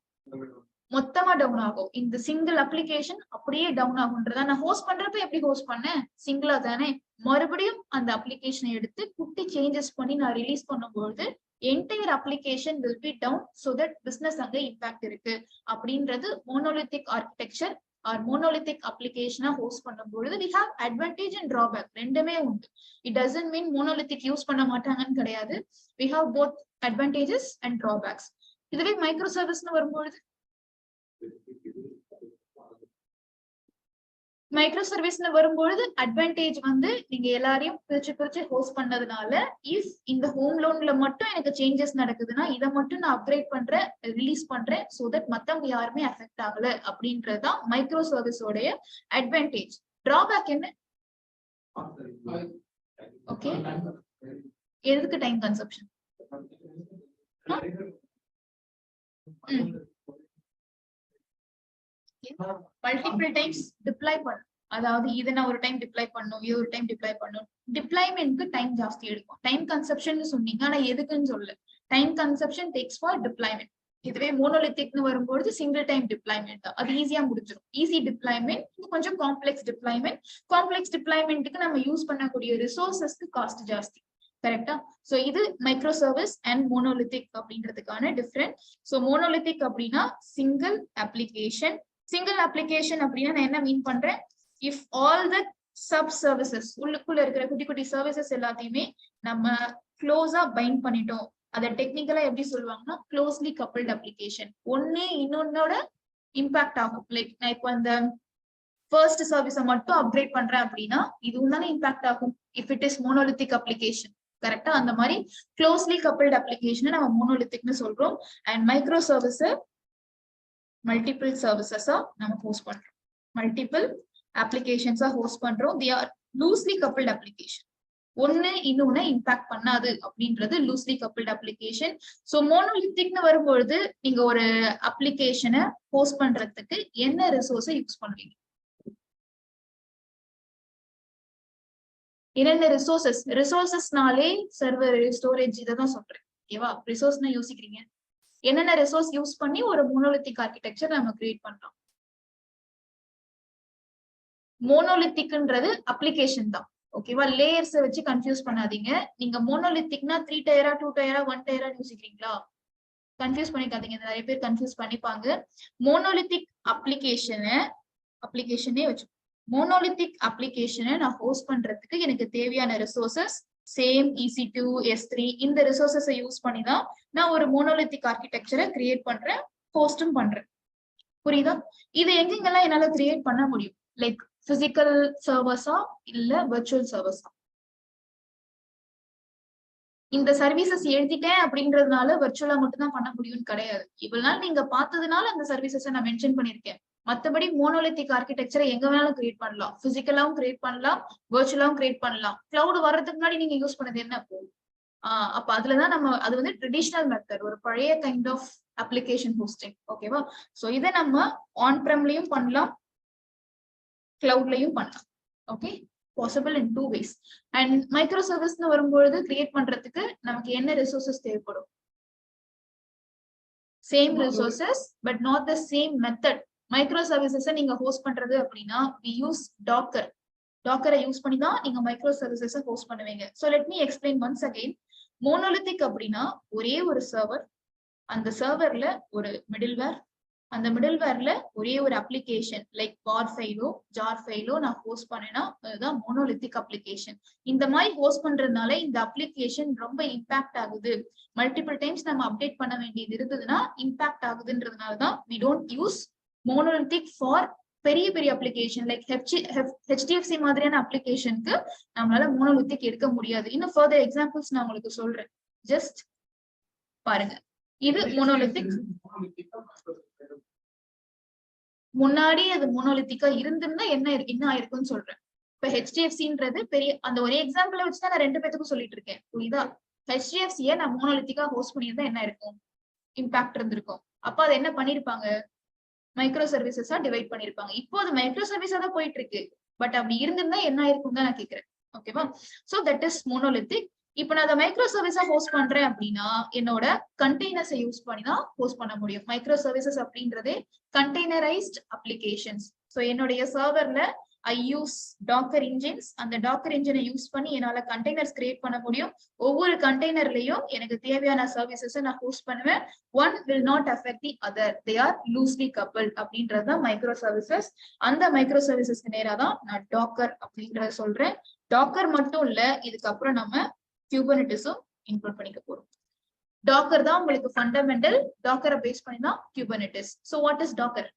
மொத்தமா டவுன் ஆகும். இந்த சிங்கிள் அப்ளிகேஷன் அப்படியே டவுன் ஆகும்ன்றதா. நான் ஹோஸ்ட் பண்றப்ப எப்படி ஹோஸ்ட் பண்ணேன், சிங்கிளா தானே. மறுபடியும் அந்த அப்ளிகேஷனை எடுத்து குட்டி சேஞ்சஸ் பண்ணி நான் ரிலீஸ் பண்ணும்போது entire application will be down. So that business அங்க இம்பாக்ட் இருக்கு அப்படின்றது மோனோலித்திக் ஆர்கிடெக்சர் ஆர் மோனோலித்திக் அப்ளிகேஷனா ஹோஸ்ட் பண்ணும்போது we have advantage and drawback ரெண்டுமே உண்டு. It doesn't mean monolithic use பண்ண மாட்டாங்கன்னு கிடையாது. We have both advantages and drawbacks. இதுவே மைக்ரோ சர்வீஸ்னு வரும்பொழுது மைக்ரோ சர்வீஸ்ல வரும்பொழுது அட்வான்டேஜ் வந்து நீங்க எல்லாரையும் பிரிச்சு ஹோஸ்ட் பண்ணதுனால இஃப் இந்த ஹோம் லோன்ல மட்டும் எனக்கு சேஞ்சஸ் நடக்குதுன்னா இதை மட்டும் நான் அப்கிரேட் பண்றேன், ரிலீஸ் பண்றேன், சோ தட் மத்தவங்க யாருமே அஃபெக்ட் ஆகல அப்படின்றதுதான் மைக்ரோ சர்வீஸோடைய அட்வான்டேஜ். டிராபேக் என்ன? ஓகே, எதுக்கு டைம் கன்சப்ஷன்? மல்டிபிள் டைம்ஸ் டிப்ளை பண்ணும். அதாவது இதை நான் ஒரு டைம் டிப்ளை பண்ணும், இது ஒரு டைம் டிப்ளை பண்ணும். டிப்ளைமெண்ட்க்கு டைம் ஜாஸ்தி எடுக்கும். டைம் கன்சப்ஷன் சொன்னீங்க, ஆனா எதுக்குன்னு சொல்லல. Time consumption takes for deployment. இதுவே மோனோலித்திக்னு வரும்போது சிங்கிள் டைம் டிப்ளைமெண்ட் தான், அது ஈஸியா முடிஞ்சிடும். ஈஸி டிப்ளைமெண்ட், கொஞ்சம் காம்ப்ளெக்ஸ் டிப்ளைமெண்ட். காம்ப்ளெக்ஸ் டிப்ளைமெண்ட்டுக்கு நம்ம யூஸ் பண்ணக்கூடிய ரிசோர்சஸ்க்கு காஸ்ட் ஜாஸ்தி. கரெக்டா? சோ இது மைக்ரோ சர்வீஸ் அண்ட் மோனோலித்திக் அப்படின்றதுக்கான டிஃபரெண்ட். சோ மோனோலித்திக் அப்படின்னா சிங்கிள் அப்ளிகேஷன். சிங்கிள் அப்ளிகேஷன் அப்படின்னா நான் என்ன மீன் பண்றேன், if all the sub services உள்ளுக்குள்ள இருக்கிற குட்டி குட்டி சர்வீசஸ் எல்லாத்தையுமே நம்ம க்ளோஸா பைண்ட் பண்ணிட்டோம். அதை டெக்னிக்கலா எப்படி சொல்லுவாங்கன்னா க்ளோஸ்லி கப்பிள்ட் அப்ளிகேஷன். ஒன்னு இன்னொன்னோட இம்பாக்ட் ஆகும். லைக் நான் இப்போ அந்த ஃபர்ஸ்ட் சர்வீஸை மட்டும் அப்கிரேட் பண்றேன் அப்படின்னா இதுவும் தானே இம்பாக்ட் ஆகும் if it is monolithic application. கரெக்டா? அந்த மாதிரி க்ளோஸ்லி கப்பிள்ட் அப்ளிகேஷன் நம்ம மோனோலித்திக்னு சொல்றோம். அண்ட் மைக்ரோ சர்வீஸ் மல்டிபிள் சர்வீசஸா நம்ம ஹோஸ்ட் பண்றோம், மல்டிபிள் அப்ளிகேஷன்ஸா ஹோஸ்ட் பண்றோம். they are loosely coupled application. ஒன்னு இன்னொன்னு இம்பாக்ட் பண்ணாது அப்படின்றது லூஸ்லி கப்பிள்ட் அப்ளிகேஷன். சோ மோனோலித்திக்னு வரும்பொழுது நீங்க ஒரு அப்ளிகேஷனை ஹோஸ்ட் பண்றதுக்கு என்ன ரிசோர்ஸை யூஸ் பண்ணுவீங்க? என்னென்ன ரிசோர்சஸ்னாலே சர்வர், ஸ்டோரேஜ் இதை தான் சொல்றேன். ஓகேவா? ரிசோர்ஸ்னா யோசிக்கிறீங்க, என்னென்ன ரிசோர்ஸ் யூஸ் பண்ணி ஒரு மோனோலித்திக் ஆர்கிடெக்சர் நம்ம கிரியேட் பண்றோம். மோனோலித்திக்ன்றது அப்ளிகேஷன் தான். ஓகேவா? லேயர்ஸ் வச்சு கன்ஃபியூஸ் பண்ணாதீங்க. நீங்க மோனோலித்திக்னா 3 டயரா 2 டயரா 1 டயரா யோசிக்கிறீங்களா? கன்ஃபியூஸ் பண்ணிக்காதீங்க. நிறைய பேர் கன்ஃபியூஸ் பண்ணிப்பாங்க. மோனோலித்திக் அப்ளிகேஷனே வச்சு மோனோலித்திக் அப்ளிகேஷனை நான் ஹோஸ்ட் பண்றதுக்கு எனக்கு தேவையான ரிசோர்சஸ் சேம் EC2, S3 இந்த ரிசோர்சஸை யூஸ் பண்ணி தான் நான் ஒரு மோனோலித்திக் ஆர்கிடெக்சரை கிரியேட் பண்றேன், ஹோஸ்டும் பண்றேன். புரியுதா? இது எங்கெங்கெல்லாம் என்னால கிரியேட் பண்ண முடியும்? லைக் பிசிக்கல் சர்வர்ஸா இல்ல வர்ச்சுவல் சர்வர்ஸா? இந்த சர்வீசஸ் எழுதிட்டேன் அப்படின்றதுனால வர்ச்சுவலா மட்டும் தான் பண்ண முடியும்னு கிடையாது. இவ்வளவு நாள் நீங்க பார்த்ததுனால அந்த சர்வீசஸை நான் மென்ஷன் பண்ணிருக்கேன். மத்தபடி மோனோலித்திக் ஆர்கிடெக்சரை எங்க வேணாலும் கிரியேட் பண்ணலாம். பிசிக்கலாவும் கிரியேட் பண்ணலாம், வர்ச்சுவலாவும் கிரியேட் பண்ணலாம். கிளவுட் வர்றதுக்கு முன்னாடி நீங்க யூஸ் பண்ணது என்ன? அப்ப அதுலதான் நம்ம அது வந்து ட்ரெடிஷனல் மெத்தட், ஒரு பழைய கைண்ட் ஆஃப் அப்ளிகேஷன் ஹோஸ்டிங். ஓகேவா? சோ இதை நம்ம ஆன் பிரம்லயும் பண்ணலாம், கிளவுட்லயும் பண்ணலாம். Okay, possible in 2 ways. And micro சர்வீஸ்னு வரும்பொழுது கிரியேட் பண்றதுக்கு நமக்கு என்ன ரிசோர்சஸ் தேவைப்படும்? Same resources but not the same method. Micro சர்வீசஸை நீங்க ஹோஸ்ட் பண்றது அப்படின்னா we use டாக்கரை யூஸ் பண்ணி தான் நீங்க மைக்ரோ சர்வீசஸை ஹோஸ்ட் பண்ணுவீங்க. So let me explain once again. Monolithic அப்படின்னா ஒரே ஒரு சர்வர், அந்த சர்வர்ல ஒரு மிடில்வேர், அந்த மிடில்வேர்ல ஒரே ஒரு அப்ளிகேஷன் லைக் பார் ஃபைலோ ஜார் ஃபைலோ நான் ஹோஸ்ட் பண்ணேன்னா அதுதான் மோனோலித்திக் அப்ளிகேஷன். இந்த மாதிரி ஹோஸ்ட் பண்றதுனால இந்த அப்ளிகேஷன் ரொம்ப இம்பாக்ட் ஆகுது. மல்டிபிள் டைம்ஸ் நம்ம அப்டேட் பண்ண வேண்டியது இருந்ததுன்னா impact ஆகுதுன்றதுனாலதான் we don't use monolithic for பெரிய பெரிய அப்ளிகேஷன் லைக் HDFC மாதிரியான அப்ளிகேஷனுக்கு நம்மளால மோனோலித்திக் எடுக்க முடியாது. இன்னும் ஃபர்தர் எக்ஸாம்பிள்ஸ் நான் உங்களுக்கு சொல்றேன், ஜஸ்ட் பாருங்க. இது மோனோலித்திக். முன்னாடி அது மோனோலித்திக்கா இருந்திருந்தா என்ன ஆயிருக்கும்னு சொல்றேன். இப்ப HDFCன்றது பெரிய அந்த ஒரே எக்ஸாம்பிளை வச்சுதான் நான் 2 பேத்துக்கும் சொல்லிட்டு இருக்கேன். புரியுதா? HDFCயை நான் மோனோலித்திக்கா ஹோஸ்ட் பண்ணியிருந்தா என்ன இருக்கும்? இம்பாக்ட் இருந்திருக்கும். அப்ப அது என்ன பண்ணிருப்பாங்க? மைக்ரோ சர்வீசஸா டிவைட் பண்ணிருப்பாங்க. இப்போ அது மைக்ரோ சர்வீஸா தான் போயிட்டு இருக்கு. பட் அப்படி இருந்திருந்தா என்ன ஆயிருக்கும் தான் நான் கேக்குறேன். ஓகேவா? So that is monolithic. இப்போ நான் அதை மைக்ரோ சர்வீஸா ஹோஸ்ட் பண்றேன் அப்படின்னா என்னோட கண்டெய்னர்ஸை யூஸ் பண்ணி தான் ஹோஸ்ட் பண்ண முடியும். மைக்ரோ சர்வீசஸ் அப்படின்றதே கண்டெய்னரைஸ்ட் அப்ளிகேஷன்ஸ். ஸோ என்னுடைய சர்வர்ல ஐ யூஸ் டாக்கர் இன்ஜின்ஸ். அந்த டாக்கர் இன்ஜினை யூஸ் பண்ணி என்னால கண்டெய்னர்ஸ் கிரியேட் பண்ண முடியும். ஒவ்வொரு கண்டெய்னர்லயும் எனக்கு தேவையான சர்வீசஸ் நான் ஹோஸ்ட் பண்ணுவேன். One will not affect the other, they are loosely கப்பிள்ட் அப்படின்றது தான் மைக்ரோ சர்வீசஸ். அந்த மைக்ரோ சர்வீசஸ்க்கு நேரா தான் நான் டாக்கர் அப்படின்றத சொல்றேன். டாக்கர் மட்டும் இல்ல, இதுக்கப்புறம் நம்ம குபர்னெட்டிஸும் இன்க்ளூட் பண்ணிக்க போறோம். டாக்கர் தான் உங்களுக்கு ஃபண்டமெண்டல். டாக்கரை பேஸ் பண்ணி தான் குபர்னெட்டிஸ். So what is Docker?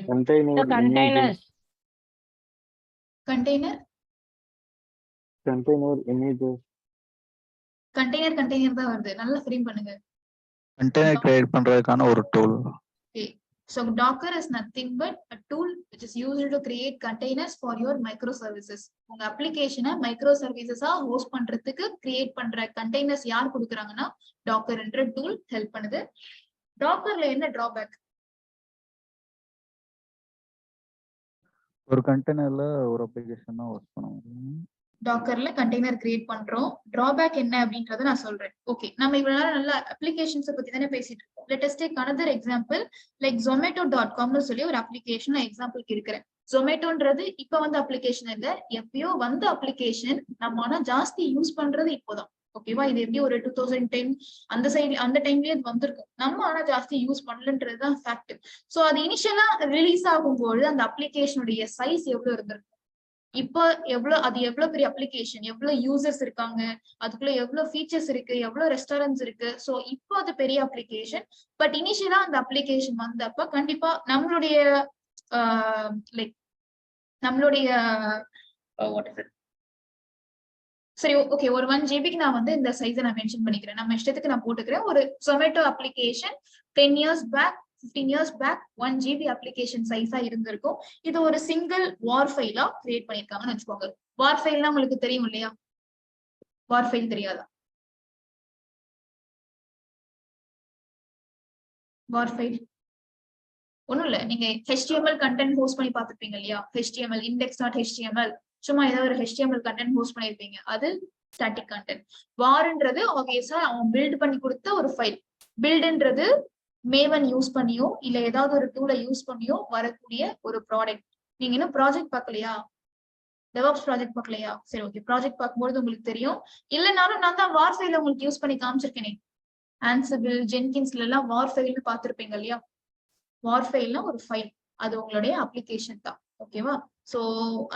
container The containers. Container images container தான் வருது. நல்லா ஃப்ரேம் பண்ணுங்க. கண்டெய்னர் கிரியேட் பண்றதுக்கான ஒரு tool. So Docker is nothing but a tool which is used to create containers for your microservices. உங்க அப்ளிகேஷனை மைக்ரோ சர்வீசஸா ஹோஸ்ட் பண்றதுக்கு கிரியேட் பண்ற கண்டெய்னர்ஸ் யார் கொடுக்குறாங்கன்னா டாக்கர் என்ற டூல் ஹெல்ப் பண்ணுது. டாக்கர்ல என்ன டிராபேக்? ஒரு கண்டெய்னர்ல ஒரு அப்ளிகேஷன் தான் ஹோஸ்ட் பண்ண முடியும். டாக்கர்ல கண்டெய்னர் கிரியேட் பண்றோம். டிராபேக் என்ன அப்படின்றத நான் சொல்றேன். ஓகே, நம்ம இவ்வளவு நேரம் நல்ல அப்ளிகேஷன்ஸ் பத்தி தானே பேசிட்டு இருக்கோம். Let us take another example like zomato.com சொல்லி ஒரு அப்ளிகேஷன் எக்ஸாம்பிளுக்கு இருக்கிறேன். ஜொமேட்டோன்றது இப்ப வந்த அப்ளிகேஷன் இல்ல, எப்பயோ வந்த அப்ளிகேஷன். நம்ம ஆனா ஜாஸ்தி யூஸ் பண்றது இப்போதான். ஓகேவா? இது எப்படி ஒரு 2010 அந்த சைடு அந்த டைம்லயே இது வந்திருக்கும். நம்ம ஆனா ஜாஸ்தி யூஸ் பண்ணலன்றதுதான் ஃபேக்ட். சோ அது இனிஷியலா ரிலீஸ் ஆகும்போது அந்த அப்ளிகேஷனுடைய சைஸ் எவ்வளவு இருந்திருக்கும், இப்போ எவ்வளவு பெரிய அப்ளிகேஷன், எவ்வளவு யூசர்ஸ் இருக்காங்க, அதுக்குள்ள எவ்வளவு ஃபீச்சர்ஸ் இருக்கு, எவ்வளவு ரெஸ்டாரண்ட்ஸ் இருக்கு. சோ இப்போ அது பெரிய அப்ளிகேஷன். பட் இனிஷியலா அந்த அப்ளிகேஷன் வந்தப்ப கண்டிப்பா நம்மளுடைய லைக் நம்மளுடைய சரி ஓகே, ஒரு 1 ஜிபிக்கு நான் வந்து இந்த சைஸை நான் மென்ஷன் பண்ணிக்கிறேன். நம்ம இஷ்டத்துக்கு நான் போட்டுக்கிறேன். ஒரு Zomato application 10 years back 15 years back 1 GB application சைஸா இருந்திருக்கும். இது ஒரு சிங்கிள் வார் ஃபைலா கிரியேட் பண்ணிருக்காங்கன்னு வச்சுக்கோங்க. வார் ஃபைல்னா உங்களுக்கு தெரியும் இல்லையா? வார் ஃபைல் தெரியாதா? வார் ஃபைல் ஒண்ணும் இல்ல, நீங்க HTML கண்டென்ட் ஹோஸ்ட் பண்ணி பாத்துருப்பீங்க இல்லையா? HTML index.html சும்மா ஏதாவது ஒரு HTML கண்டென்ட் ஹோஸ்ட் பண்ணிருப்பீங்க. அது ஸ்டாட்டிக் கண்டென்ட். வார்ன்றது ஆப்வியஸா அவன் பில்ட் பண்ணி கொடுத்த ஒரு ஃபைல். பில்ட்ன்றது மேவன் யூஸ் பண்ணியோ இல்ல ஏதாவது ஒரு டூலை யூஸ் பண்ணியோ வரக்கூடிய ஒரு ப்ராடக்ட். நீங்க இன்னும் ப்ராஜெக்ட் பார்க்கலையா? டெவாப்ஸ் ப்ராஜெக்ட் பார்க்கலையா? சரி ஓகே, ப்ராஜெக்ட் பார்க்கும்போது உங்களுக்கு தெரியும். இல்லைனாலும் நான் தான் வார் ஃபைல உங்களுக்கு யூஸ் பண்ணி காமிச்சிருக்கேனே. ஆன்சிபிள் ஜென்கின்ஸ்ல எல்லாம் வார் ஃபைல்னு பார்த்திருப்பீங்க இல்லையா? வார் ஃபைல்னா ஒரு ஃபைல், அது உங்களுடைய அப்ளிகேஷன் தான். ஓகேவா? சோ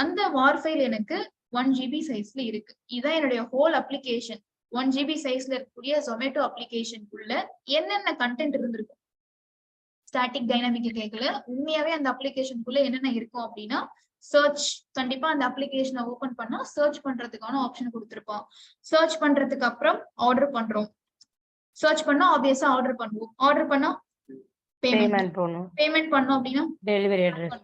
அந்த வார் ஃபைல் எனக்கு 1 GB சைஸ்ல இருக்கு. இதான் என்னுடைய ஹோல் அப்ளிகேஷன். 1 GB சைஸ்ல இருக்கக்கூடிய ஜொமேட்டோ அப்ளிகேஷனுக்குள்ள என்னென்ன கண்டென்ட் இருந்திருக்கும்? ஸ்டாட்டிக் டைனாமிக் கேட்கல, உண்மையாவே அந்த அப்ளிகேஷனுக்குள்ள என்னென்ன இருக்கும் அப்படின்னா சர்ச். கண்டிப்பா அந்த அப்ளிகேஷனை ஓபன் பண்ணா சர்ச் பண்றதுக்கான ஆப்ஷன் கொடுத்திருப்பான். சர்ச் பண்றதுக்கு அப்புறம் ஆர்டர் பண்றோம். சர்ச் பண்ணா ஆப்வியஸா ஆர்டர் பண்ணுவோம். ஆர்டர் பண்ணா பேமெண்ட் பண்ணோம் அப்படின்னா டெலிவரி அட்ரஸ்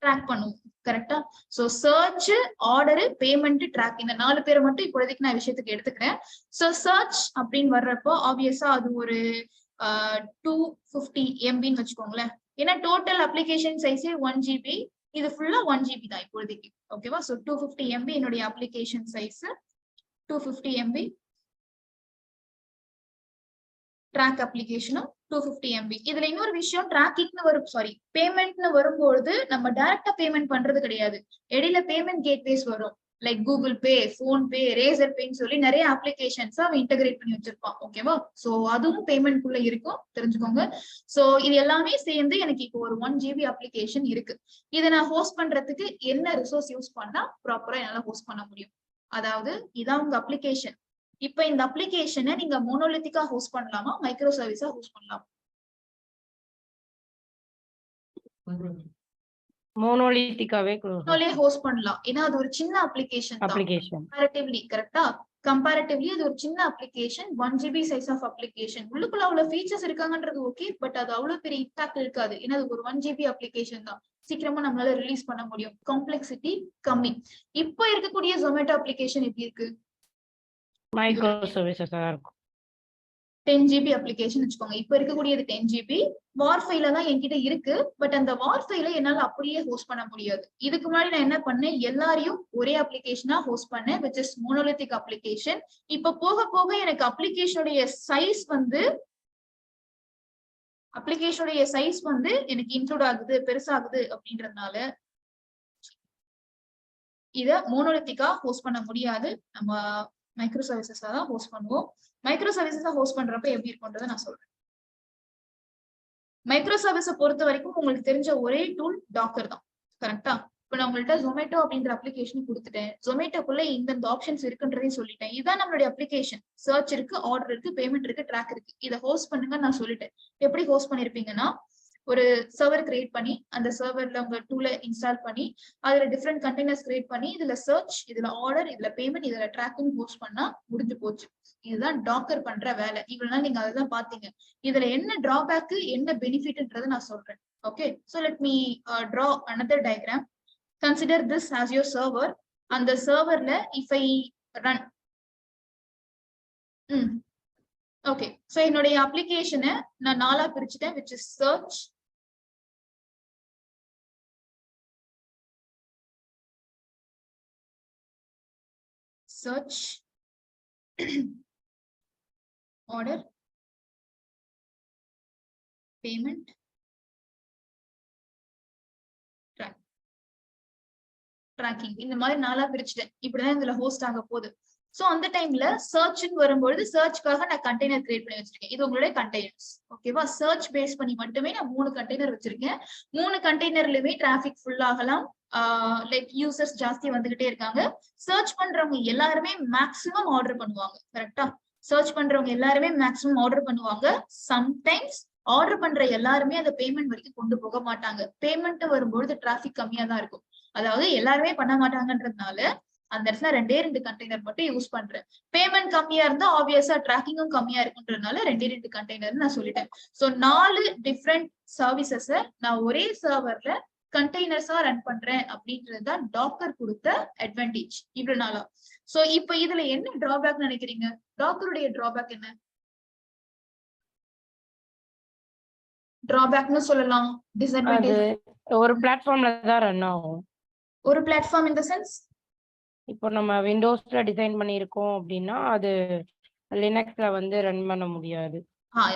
ட்ராக் பண்ணுவோம். கரெக்டா? So search, order, payment, track, இந்த 4 பேரை மட்டும் இப்போதைக்கு நான் விஷயத்துக்கு எடுத்துக்கிறேன். சோ சர்ச் அப்படின்னு வர்றப்போ ஆப்வியஸா அது ஒரு 250 MBன்னு வச்சுக்கோங்களேன். ஏன்னா டோட்டல் அப்ளிகேஷன் சைஸே 1 GB, இது ஃபுல்லா 1 GB தான் இப்போதைக்கு. ஓகேவா? சோ 250 MB என்னுடைய அப்ளிகேஷன் சைஸ். 250 MB. ட்ராக் அப்ளிகேஷனும் 250 MB. இதுல இன்னொரு விஷயம், டிராக்கிங்னு வரும், சாரி பேமெண்ட்னு வரும்போது நம்ம டைரக்டா பேமெண்ட் பண்றது கிடையாது. இடையில பேமெண்ட் கேட்வேஸ் வரும். லைக் கூகுள் பே, போன் பே, ரேசர் பேன்னு சொல்லி நிறைய அப்ளிகேஷன்ஸ் அவன் இன்டகிரேட் பண்ணி வச்சிருப்பான். ஓகேவா? சோ அதுவும் பேமெண்ட் குள்ள இருக்கும், தெரிஞ்சுக்கோங்க. சோ இது எல்லாமே சேர்ந்து எனக்கு இப்போ ஒரு 1 GB அப்ளிகேஷன் இருக்கு. இதை நான் ஹோஸ்ட் பண்றதுக்கு என்ன ரிசோர்ஸ் யூஸ் பண்ணா ப்ராப்பரா என்னால ஹோஸ்ட் பண்ண முடியும்? அதாவது இதான் உங்க அப்ளிகேஷன். இப்ப இந்த அப்ளிகேஷனை நீங்க மோனோலித்திக்கா ஹோஸ்ட் பண்ணலாமா, மைக்ரோ சர்வீஸா ஹோஸ்ட் பண்ணலாமா? மோனோலித்திக்காவே ஹோஸ்ட் பண்ணலாம். ஏன்னா அது ஒரு சின்ன அப்ளிகேஷன் கம்பேரிட்டிவ்லி. கரெக்டா? கம்பேரிட்டிவ்லி அது ஒரு சின்ன application. 1 GB size of application. உள்ளுக்குள்ள அவ்வளவு ஃபீச்சர்ஸ் இருக்காங்கன்றது ஓகே, பட் அது அவ்வளவு பெரிய இம்பாக்ட் இருக்காது. ஏன்னா அது ஒரு 1 GB அப்ளிகேஷன் தான். சீக்கிரமா நம்மளால ரிலீஸ் பண்ண முடியும். காம்ப்ளெக்சிட்டி கம்மி. இப்போ இருக்கக்கூடிய ஜொமேட்டோ அப்ளிகேஷன் எப்படி இருக்கு? மைக்ரோ சர்வீசஸா இருக்கும். 10 GB அப்ளிகேஷன் வச்சுக்கோங்க. இப்ப இருக்கக்கூடியது 10 GB. வார் ஃபைல தான் என்கிட்ட இருக்கு. பட் அந்த வார் ஃபைல என்னால அப்படியே ஹோஸ்ட் பண்ண முடியாது. இதுக்கு முன்னாடி நான் என்ன பண்ணேன், எல்லாரையும் ஒரே அப்ளிகேஷனா ஹோஸ்ட் பண்ணேன், which is monolithic அப்ளிகேஷன். இப்ப போக போக எனக்கு அப்ளிகேஷனுடைய சைஸ் வந்து எனக்கு இன்க்ளூட் ஆகுது, பெருசாகுது அப்படின்றதுனால இத மோனோலித்திக்கா ஹோஸ்ட் பண்ண முடியாது. நம்ம மைக்ரோ சர்வீசஸா தான் ஹோஸ்ட் பண்ணுவோம். மைக்ரோ சர்வீசஸா ஹோஸ்ட் பண்றப்ப எப்படி இருக்கும்ன்றதை நான் சொல்றேன். மைக்ரோ சர்வீஸை பொறுத்த வரைக்கும் உங்களுக்கு தெரிஞ்ச ஒரே டூல் டாக்கர் தான். கரெக்டா? இப்ப நான் உங்கள்கிட்ட ஜொமேட்டோ அப்படின்ற அப்ளிகேஷன் கொடுத்துட்டேன். ஜொமேட்டோக்குள்ள இந்த ஆப்ஷன்ஸ் இருக்குன்றதையும் சொல்லிட்டேன். இதுதான் நம்மளுடைய அப்ளிகேஷன். சர்ச் இருக்கு, ஆர்டர் இருக்கு, பேமெண்ட் இருக்கு, ட்ராக் இருக்கு. இதை ஹோஸ்ட் பண்ணுங்க நான் சொல்லிட்டேன். எப்படி ஹோஸ்ட் பண்ணிருப்பீங்கன்னா, ஒரு சர்வர் கிரியேட் பண்ணி அந்த சர்வர்ல உங்க டூலை இன்ஸ்டால் பண்ணி அதுல டிஃப்ரெண்ட் கண்டெய்னர்ஸ் கிரியேட் பண்ணி இதுல சர்ச், இதுல ஆர்டர், இதுல பேமெண்ட், இதுல ட்ராக்கிங் ஹோஸ்ட் பண்ணா முடிஞ்சு போச்சு. இதுதான் டாக்கர் பண்ற வேலை. இவ்வளவு நாள் நீங்க அதான் பாத்தீங்க. இதுல என்ன டிராபேக், என்ன பெனிஃபிட்ன்றதை நான் சொல்றேன். Okay, so let me draw another diagram. Consider this as your server. அந்த சர்வர்ல if I run okay, so என்னுடைய அப்ளிகேஷனை நான் 4ஆ பிரிச்சுட்டேன், which is search, order, payment, tracking. இந்த மாதிரி 4ஆ பிரிச்சுட்டேன். இப்படிதான் இதுல ஹோஸ்ட் ஆக போகுது. சோ அந்த டைம்ல சர்ச்னு வரும்போது சர்ச்காக நான் கண்டெய்னர் கிரியேட் பண்ணி வச்சிருக்கேன். இது உங்களுடைய கண்டெய்னர்ஸ். ஓகேவா? சர்ச் பேஸ் பண்ணி மட்டுமே நான் 3 கண்டெய்னர் வச்சிருக்கேன். 3 கண்டெய்னர்லயுமே டிராபிக் ஃபுல் ஆகலாம். லைக் யூசர்ஸ் ஜாஸ்தி வந்துகிட்டே இருக்காங்க. சர்ச் பண்றவங்க எல்லாருமே மேக்சிமம் ஆர்டர் பண்ணுவாங்க. கரெக்டா? சர்ச் பண்றவங்க எல்லாருமே மேக்சிமம் ஆர்டர் பண்ணுவாங்க. சம்டைம்ஸ் ஆர்டர் பண்ற எல்லாருமே அந்த பேமெண்ட் வரைக்கும் கொண்டு போக மாட்டாங்க. பேமெண்ட் வரும்பொழுது டிராபிக் கம்மியா தான் இருக்கும். அதாவது எல்லாருமே பண்ண மாட்டாங்கன்றதுனால அந்த இடத்துல 2 கண்டெய்னர் மட்டும் யூஸ் பண்றேன். பேமெண்ட் கம்மியா இருந்தா ஆப்வியஸா ட்ராக்கிங்கும் கம்மியா இருக்குன்றதுனால 2 கண்டெய்னர் நான் சொல்லிட்டேன். சோ 4 டிஃப்ரெண்ட் சர்வீசஸ் நான் ஒரே சர்வர்ல கண்டெய்னர்ஸா ரன் பண்றேன் அப்படின்றதுதான் டாக்கர் கொடுத்த அட்வான்டேஜ் இவ்வளவு நாளா. சோ இப்ப இதுல என்ன டிராபேக் நினைக்கிறீங்க? டாக்கருடைய டிராபேக் என்ன? டிராபேக்னு சொல்லலாம், டிஸ்அட்வான்டேஜ். ஒரு பிளாட்ஃபார்ம்ல தான் ரன் ஆகும். ஒரு பிளாட்ஃபார்ம் இன் தி சென்ஸ், இப்போ நம்ம விண்டோஸ்ல டிசைன் பண்ணியிருக்கோம் அப்படின்னா அது லினக்ஸ்ல வந்து ரன் பண்ண முடியாது.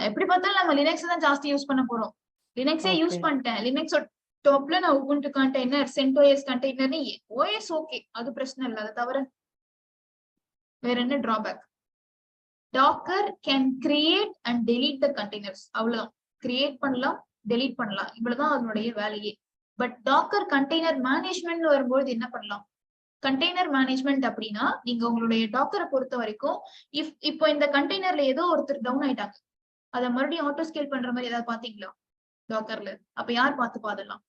எப்படி பார்த்தாலும் நம்ம லினக்ஸ் தான் ஜாஸ்தி யூஸ் பண்ண போறோம். லினக்ஸே யூஸ் பண்ணிட்டேன். லினக்ஸ் டாப்ல நான் Ubuntu container, CentOS container, OS okay, அது பிரச்சனை இல்லை. அதை தவிர வேற என்ன drawback? Docker can create and delete the containers. அவ்வளவுதான். கிரியேட் பண்ணலாம், டெலீட் பண்ணலாம், இவ்வளவுதான் அதனுடைய வேலையே. பட் டாக்கர் கண்டெய்னர் மேனேஜ்மெண்ட் வரும்போது என்ன பண்ணலாம்? கண்டெய்னர் மேனேஜ்மெண்ட் அப்படின்னா நீங்க உங்களுடைய டாக்கரை பொறுத்த வரைக்கும் இப்போ இந்த கண்டெய்னர்ல ஏதோ ஒருத்தர் டவுன் ஆயிட்டாங்க, அதை மறுபடியும் ஆட்டோ ஸ்கேல் பண்ற மாதிரி ஏதாவது பாத்தீங்களா டாக்கர்ல? அப்ப யார் பார்த்து பாதலாம்?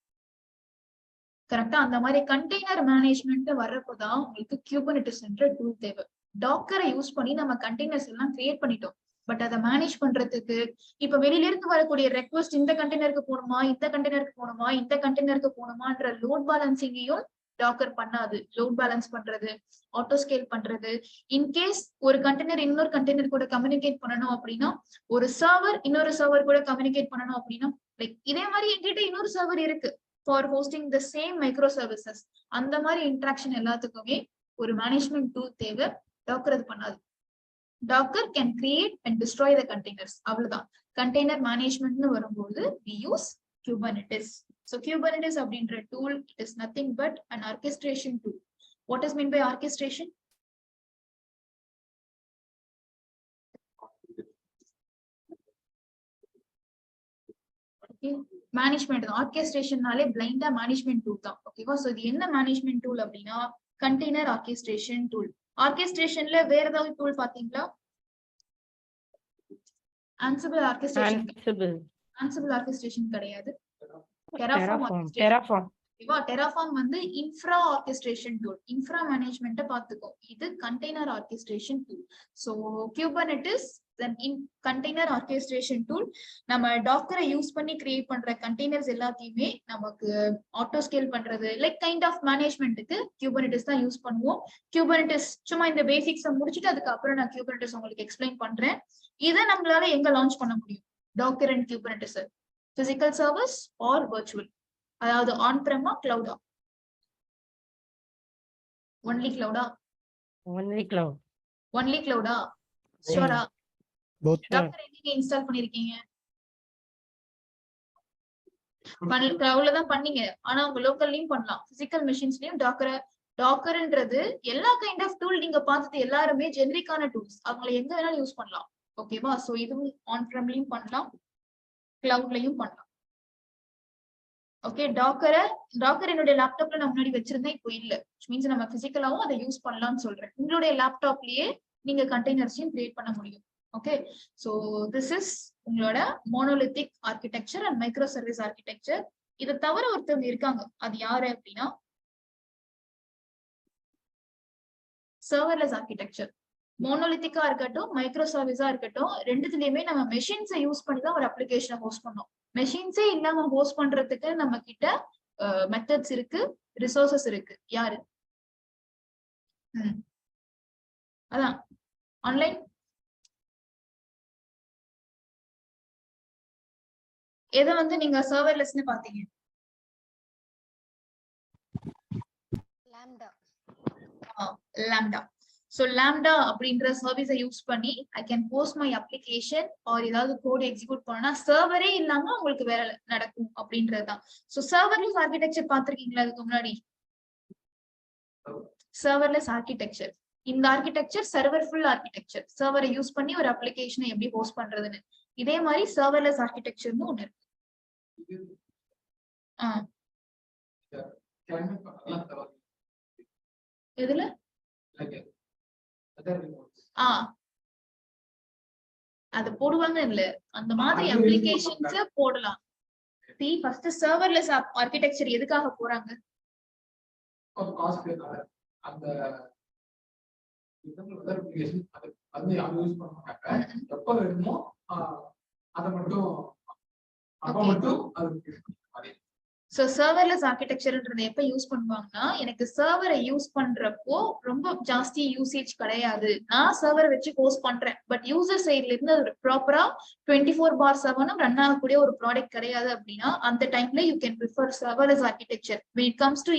கரெக்டா? அந்த மாதிரி கண்டெய்னர் மேனேஜ்மெண்ட் வர்றப்பதான் உங்களுக்கு குபர்னெட்டிஸ் என்ற டூல் தேவை. டாக்கரை யூஸ் பண்ணி நம்ம கண்டெய்னர்ஸ் எல்லாம் கிரியேட் பண்ணிட்டோம். பட் அதை மேனேஜ் பண்றதுக்கு இப்ப வெளியில இருந்து வரக்கூடிய ரெக்வஸ்ட் இந்த கண்டெய்னருக்கு போகணுமா, இந்த கண்டெய்னருக்கு போகணுமா, இந்த கண்டெய்னருக்கு போகணுமான்ற லோட் பேலன்சிங்கையும் டாக்கர் பண்ணாது. லோட் பேலன்ஸ் பண்றது, ஆட்டோ ஸ்கேல் பண்றது, இன்கேஸ் ஒரு கண்டெய்னர் இன்னொரு கண்டெய்னர் கூட கம்யூனிகேட் பண்ணணும் அப்படின்னா, ஒரு சர்வர் இன்னொரு சர்வர் கூட கம்யூனிகேட் பண்ணணும் அப்படின்னா, லைக் இதே மாதிரி என்கிட்ட இன்னொரு சர்வர் இருக்கு for hosting the same micro services. அந்த மாதிரி இன்ட்ராக்ஷன் எல்லாத்துக்குமே ஒரு மேனேஜ்மெண்ட் டூல் தேவை. டாக்கர் அது பண்ணாது. Docker can create and destroy the containers. அவ்வளவுதான். கண்டெய்னர் மேனேஜ்மெண்ட்னு வரும்போது we use Kubernetes. So Kubernetes அப்படின்ற tool, it is nothing but an orchestration tool. What is meant by orchestration? Okay, management தான். ஆர்கெஸ்ட்ரேஷன்னாலே பிளைண்டா மேனேஜ்மெண்ட் டூல் தான். ஓகேவா? சோ இது என்ன மேனேஜ்மெண்ட் டூல் அப்படின்னா கண்டெய்னர் ஆர்கெஸ்ட்ரேஷன் டூல். ஆர்கெஸ்ட்ரேஷன்ல வேற ஏதாவது டூல் பாத்தீங்களா? Ansible orchestration. Ansible ஆர்கெஸ்ட்ரேஷன் கிடையாது. Terraform வந்து இன்ஃப்ரா ஆர்கெஸ்ட்ரேஷன் டூல். இன்ஃப்ரா மேனேஜ்மெண்ட்ட பாத்துக்கோ. இது container orchestration tool. So Kubernetes then in container orchestration tool. நம்ம டாக்கரை யூஸ் பண்ணி கிரியேட் பண்ற கண்டெய்னர்ஸ் எல்லாத்தையுமே நமக்கு ஆட்டோ ஸ்கேல் பண்றது, லைக் கைண்ட் ஆஃப் மேனேஜ்மெண்ட்டுக்கு Kubernetes தான் யூஸ் பண்ணுவோம். Kubernetes சும்மா இந்த பேசிக்ஸை முடிச்சுட்டு அதுக்கப்புறம் நான் Kubernetes உங்களுக்கு எக்ஸ்பிளைன் பண்றேன். இதை நம்மளால எங்க லான்ச் பண்ண முடியும்? Docker and Kubernetes physical service or virtual, அதாவது ஆன் பிரமா கிளவுடா? ஒன்லி கிளவுடா? Only cloud. ஒன்லி கிளவுடா? ஷூரா? both டாக்கர் எங்க இன்ஸ்டால் பண்ணிருக்கீங்க? கிளவுட்ல தான் பண்ணீங்க, ஆனா உங்க லோக்கல்லையும் பண்ணலாம், பிசிக்கல் மெஷின்ஸ்லயும் டாக்கர்ன்றது எல்லா கைண்ட் ஆஃப் டூல் நீங்க பார்த்தது எல்லாருமே ஜெனரிக்கான டூல்ஸ், அவங்களை எங்க வேணாலும் யூஸ் பண்ணலாம். ஓகேவா? சோ இதுவும் ஆன் பிரம்லயும் பண்ணலாம், கிளவுட்லயும் பண்ணலாம். ஓகே, டாக்கர் என்னுடைய லேப்டாப்ல நான் முன்னாடி வச்சிருந்தேன், இப்போ இல்ல. மீன்ஸ் நம்ம பிசிக்கலாவும் அதை யூஸ் பண்ணலாம்னு சொல்றேன். உங்களுடைய லேப்டாப்லயே நீங்க கண்டெய்னர்ஸையும் கிரியேட் பண்ண முடியும். ஓகே, சோ திஸ் இஸ் உங்களோட monolithic architecture and micro service architecture. இதை தவிர ஒருத்தவங்க இருக்காங்க, அது யாரு அப்படின்னா சர்வர்லெஸ் ஆர்கிடெக்சர். மோனோலித்திக்கா இருக்கட்டும், மைக்ரோ சர்வீஸா இருக்கட்டும், ரெண்டுத்துலயுமே நம்ம மெஷின்ஸை யூஸ் பண்ணி தான் ஒரு அப்ளிகேஷனை ஹோஸ்ட் பண்ணோம். மெஷின்ஸே இல்லாம ஹோஸ்ட் பண்றதுக்கு நம்ம கிட்ட மெத்தட்ஸ் இருக்கு, ரிசோர்சஸ் இருக்கு. யாரு? அதான் ஆன்லைன். எதை வந்து நீங்க சர்வர்லெஸ்னு பாத்தீங்க? லாம்டா. சோ லாம்டா அப்படின்ற சர்வீஸை யூஸ் பண்ணி I can post my application or ஏதாவது கோட் எக்ஸிக்யூட் பண்ணா சர்வரே இல்லாம உங்களுக்கு வேலை நடக்கும் அப்படின்றதுதான். சோ சர்வர்லெஸ் ஆர்கிடெக்சர் பாத்திருக்கீங்களா இதுக்கு முன்னாடி? சர்வர்லெஸ் ஆர்கிடெக்சர், இந்த ஆர்கிடெக்சர் சர்வர் ஃபுல் ஆர்கிடெக்சர், சர்வரை யூஸ் பண்ணி ஒரு அப்ளிகேஷனை எப்படி ஹோஸ்ட் பண்றதுன்னு. இதே மாதிரி சர்வர்லெஸ் ஆர்கிடெக்சர்னு ஒண்ணு இருக்கு. எதுல? அது போடுவாங்க இல்ல, அந்த மாதிரி அப்ளிகேஷன்ஸ் போடலாம். ஃபர்ஸ்ட் சர்வர்லெஸ் ஆர்கிடெக்சர் எதுக்காக போறாங்க? அந்த அது யூஸ் பண்ண மாட்டாங்க, எப்ப வேணுமோ அதை மட்டும் சோ சர்வர்லெஸ் ஆர்கிடெக்சர்ன்றது எப்ப யூஸ் பண்ணுவாங்கன்னா, எனக்கு சர்வரை யூஸ் பண்றப்போ ரொம்ப ஜாஸ்தி யூசேஜ் கிடையாது, நான் சர்வரை வச்சு ஹோஸ்ட் பண்றேன், பட் யூசர் சைட்ல இருந்து ப்ராப்பரா 24/7 ரன் ஆகக்கூடிய ஒரு ப்ராடக்ட் கிடையாது அப்படின்னா, அந்த டைம்ல you can prefer serverless architecture. when it comes to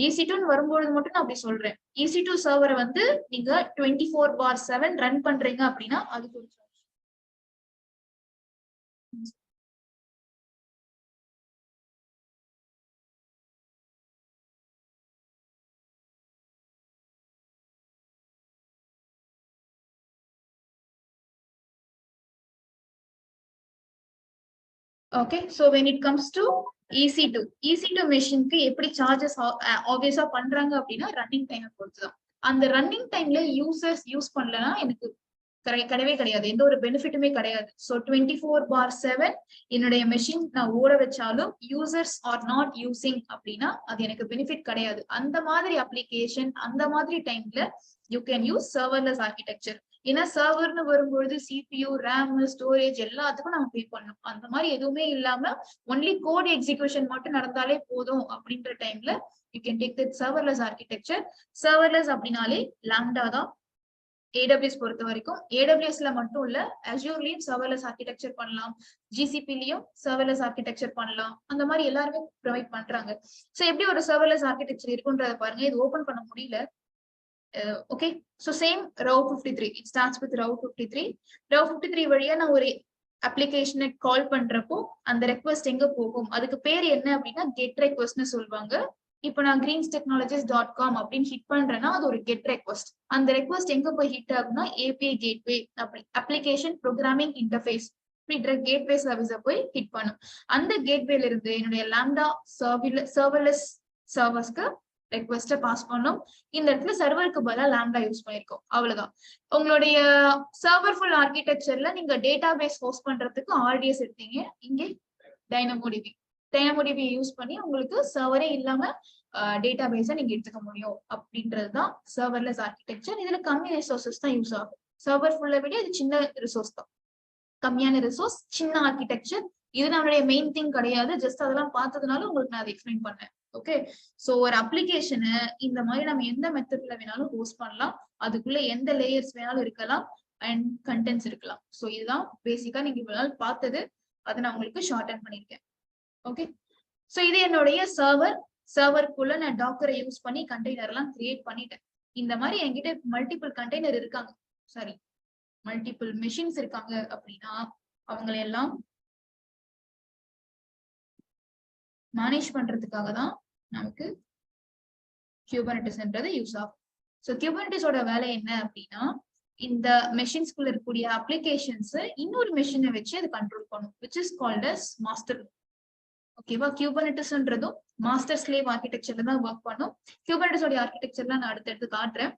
EC2 வரும்போது மட்டும் நான் அப்படி சொல்றேன். EC2 சர்வரை வந்து நீங்க 24/7 ரன் பண்றீங்க அப்படின்னா அதுக்கு ஒரு okay. So when it comes to EC2 மெஷினுக்கு எப்படி சார்ஜஸ் ஆப்வியஸா பண்றாங்க அப்படின்னா ரன்னிங் டைம் பொறுத்துதான். அந்த ரன்னிங் டைம்ல யூசர்ஸ் யூஸ் பண்ணலன்னா எனக்கு கிடையவே கிடையாது, எந்த ஒரு பெனிஃபிட்டுமே கிடையாது. ஸோ 24/7 என்னுடைய மெஷின் நான் ஓட வச்சாலும் யூசர்ஸ் ஆர் நாட் யூசிங் அப்படின்னா அது எனக்கு பெனிஃபிட் கிடையாது. அந்த மாதிரி அப்ளிகேஷன் அந்த மாதிரி டைம்ல you can use serverless architecture. ஏன்னா சர்வர்னு வரும்பொழுது CPU, RAM, ஸ்டோரேஜ் எல்லாத்துக்கும் நம்ம பே பண்ணணும். அந்த மாதிரி எதுவுமே இல்லாம ஒன்லி கோட் எக்ஸிகியூஷன் மட்டும் நடந்தாலே போதும் அப்படின்ற டைம்ல you can take that serverless architecture. Serverless அப்படின்னாலே லாம்டா தான். AWS பொறுத்த வரைக்கும் AWSல மட்டும் இல்ல, அஜூர்லயும் சர்வர்லெஸ் ஆர்கிடெக்சர் பண்ணலாம், GCPலயும் சர்வர்லெஸ் ஆர்கிடெக்சர் பண்ணலாம். அந்த மாதிரி எல்லாருமே ப்ரொவைட் பண்றாங்க. சோ எப்படி ஒரு சர்வர்லெஸ் ஆர்கிடெக்சர் இருக்குன்றத பாருங்க. இது ஓபன் பண்ண முடியல. Okay, so same Route 53, it starts with Route 53. Route 53 வழியா நான் ஒரு அப்ளிகேஷனை கால் பண்றப்போ அந்த ரெக்வெஸ்ட் எங்க போகும், அதுக்கு பேர் என்ன அப்படின்னா கெட் ரெக்வெஸ்ட்னு சொல்லுவாங்க. இப்போ நான் greenstechnologies.com அப்படின்னு ஹிட் பண்றேன்னா அது ஒரு கெட் ரெக்வெஸ்ட். அந்த ரெக்வெஸ்ட் எங்க போய் ஹிட் ஆகும்னா API gateway, application programming interface அப்படின்ற கேட்வே சர்வீஸை போய் ஹிட் பண்ணும். அந்த கேட்வேல இருந்து என்னுடைய லாம்டா சர்வர்லெஸ் சர்வர்ஸ்க்கு ரெக்வெஸ்ட பாஸ் பண்ணும். இந்த இடத்துல சர்வருக்கு பதிலா லாம்டா யூஸ் பண்ணிருக்கோம், அவ்வளவுதான். உங்களுடைய சர்வர் ஃபுல் ஆர்கிடெக்சர்ல நீங்க டேட்டா பேஸ் ஹோஸ்ட் பண்றதுக்கு RDS எடுத்தீங்க, இங்கே DynamoDB யூஸ் பண்ணி உங்களுக்கு சர்வரே இல்லாம டேட்டா பேஸை நீங்க எடுத்துக்க முடியும் அப்படின்றதுதான் சர்வர்லெஸ் ஆர்கிடெக்சர். இதுல கம்மி ரிசோர்சஸ் தான் யூஸ் ஆகும். சர்வர் ஃபுல்ல விட இது சின்ன ரிசோர்ஸ் தான், கம்மியான ரிசோர்ஸ், சின்ன ஆர்கிடெக்சர். இது நம்மளுடைய மெயின் திங் கிடையாது, ஜஸ்ட் அதெல்லாம் பார்த்ததுனால உங்களுக்கு நான் அதை எக்ஸ்பிளைன் பண்ணேன். ஓகே, சோ ஒரு அப்ளிகேஷனை இந்த மாதிரி நம்ம எந்த மெத்தட்ல வேணாலும் ஹோஸ்ட் பண்ணலாம், அதுக்குள்ள எந்த லேயர்ஸ் வேணாலும் இருக்கலாம். அண்ட் கண்டென்ட்ஸ் இருக்கலாம். ஸோ இதுதான் பேசிக்கா நீங்க இவ்வளவு நாள் பார்த்தது. அதை நான் உங்களுக்கு ஷார்டன் பண்ணிருக்கேன். ஓகே, ஸோ இது என்னுடைய சர்வருக்குள்ள நான் டாக்கரை யூஸ் பண்ணி கண்டெய்னர் எல்லாம் கிரியேட் பண்ணிட்டேன். இந்த மாதிரி என்கிட்ட மல்டிபிள் கண்டெய்னர் இருக்காங்க, சாரி மல்டிபிள் மெஷின்ஸ் இருக்காங்க அப்படின்னா அவங்களை எல்லாம் மேனேஜ் பண்றதுக்காக தான் நமக்கு குபர்னெட்டிஸ்ன்றது யூஸ் ஆகும். ஸோ குபர்னெட்டிஸோட வேலை என்ன அப்படின்னா இந்த மெஷின்ஸ்குள்ள இருக்கக்கூடிய அப்ளிகேஷன்ஸ் இன்னொரு மெஷினை வச்சு அதை கண்ட்ரோல் பண்ணும், which is called as master. ஓகேவா, குபர்னெட்டிஸ்ன்றதும் மாஸ்டர் ஸ்லேவ் ஆர்கிடெக்சர்ல தான் ஒர்க் பண்ணும். குபர்னெட்டிஸோட ஆர்கிடெக்சர்லாம் நான் அடுத்தடுத்து காட்டுறேன்.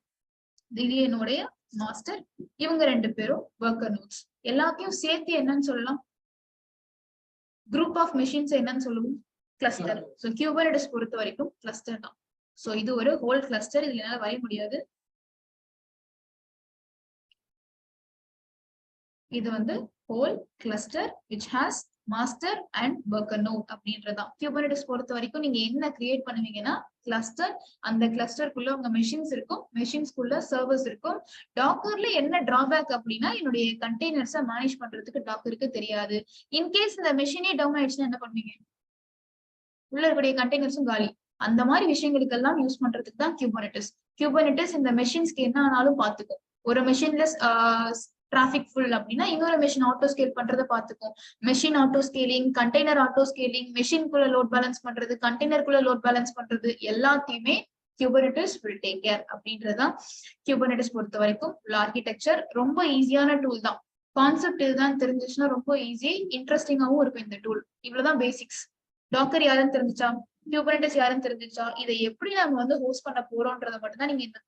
இது என்னுடைய மாஸ்டர், இவங்க 2 பேரும் ஒர்க்கர் நோட்ஸ். எல்லாத்தையும் சேர்த்து என்னன்னு சொல்லலாம், குரூப் ஆஃப் மெஷின்ஸ் என்னன்னு சொல்லுவோம், கிளஸ்டர். ஸோ குபர்னெட்டிஸ் பொறுத்த வரைக்கும் கிளஸ்டர் தான். ஸோ இது ஒரு ஹோல் கிளஸ்டர், இதுல என்னால வரைய முடியாது. இது வந்து whole cluster which has master and worker node அப்படின்றதான். குபர்னெட்டிஸ் பொறுத்த வரைக்கும் நீங்க என்ன கிரியேட் பண்ணுவீங்கன்னா கிளஸ்டர், அந்த கிளஸ்டருக்குள்ள உங்க மெஷின்ஸ் இருக்கும், மெஷின்ஸ்குள்ள சர்வர்ஸ் இருக்கும். டாக்கர்ல என்ன டிராபேக் அப்படின்னா என்னுடைய கண்டெய்னர்ஸை மேனேஜ் பண்றதுக்கு டாக்கருக்கு தெரியாது. இன்கேஸ் இந்த மெஷினே டவுன் ஆயிடுச்சுன்னா என்ன பண்ணுவீங்க, உள்ள இருக்கக்கூடிய கண்டெய்னர்ஸும் காலி. அந்த மாதிரி விஷயங்களுக்கெல்லாம் யூஸ் பண்றதுக்கு தான் குபர்னெட்டிஸ். குபர்னெட்டிஸ் இந்த மெஷின்ஸ்க்கு என்ன ஆனாலும் பாத்துக்கும். ஒரு மெஷின்ல டிராபிக் ஃபுல் அப்படின்னா இன்னொரு மெஷின் ஆட்டோ ஸ்கேல் பண்றதை பார்த்துக்கும். Machine auto scaling, container auto scaling, மெஷின்குள்ள லோட் பேலன்ஸ் பண்றது, கண்டெய்னருக்குள்ள லோட் பேலன்ஸ் பண்றது எல்லாத்தையுமே குபர்னெட்டிஸ் வில் டேக் கேர் அப்படின்றதான் குபர்னெட்டிஸ் பொறுத்த வரைக்கும் உள்ள ஆர்கிடெக்சர். ரொம்ப ஈஸியான டூல் தான். கான்செப்ட் இதுதான் தெரிஞ்சிச்சுன்னா ரொம்ப ஈஸி, இன்ட்ரெஸ்டிங்காவும் இருக்கும் இந்த டூல். இவ்வளவுதான் பேசிக்ஸ். டாக்கர் யாருன்னு தெரிஞ்சுச்சா, குபர்னெட்டிஸ் யாருன்னு தெரிஞ்சிச்சா, இதை எப்படி நம்ம வந்து ஹோஸ்ட் பண்ண போறோம்ன்றத மட்டும் தான் நீங்க இந்த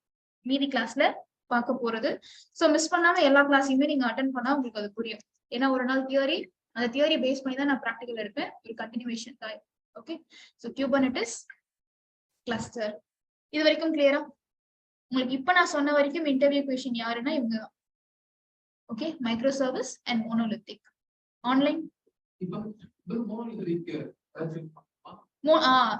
மீதி கிளாஸ்ல பார்க்க போறது. சோ மிஸ் பண்ணாம எல்லா கிளாஸையுமே நீங்க அட்டென்ட் பண்ணா உங்களுக்கு அது புரியும். ஏன்னா ஒரு நாள் தியரி, அந்த தியரி பேஸ் பண்ணி தான் நான் ப்ராக்டிகல் எடுப்பேன், ஒரு கண்டினியூவேஷன் தான். ஓகே, சோ குபர்னெட்டிஸ் கிளஸ்டர் இது வரைக்கும் கிளியரா? உங்களுக்கு இப்ப நான் சொன்ன வரைக்கும் இன்டர்வியூ கொஸ்டின் யாருன்னா இவங்க தான். Okay, micro service and monolithic. Online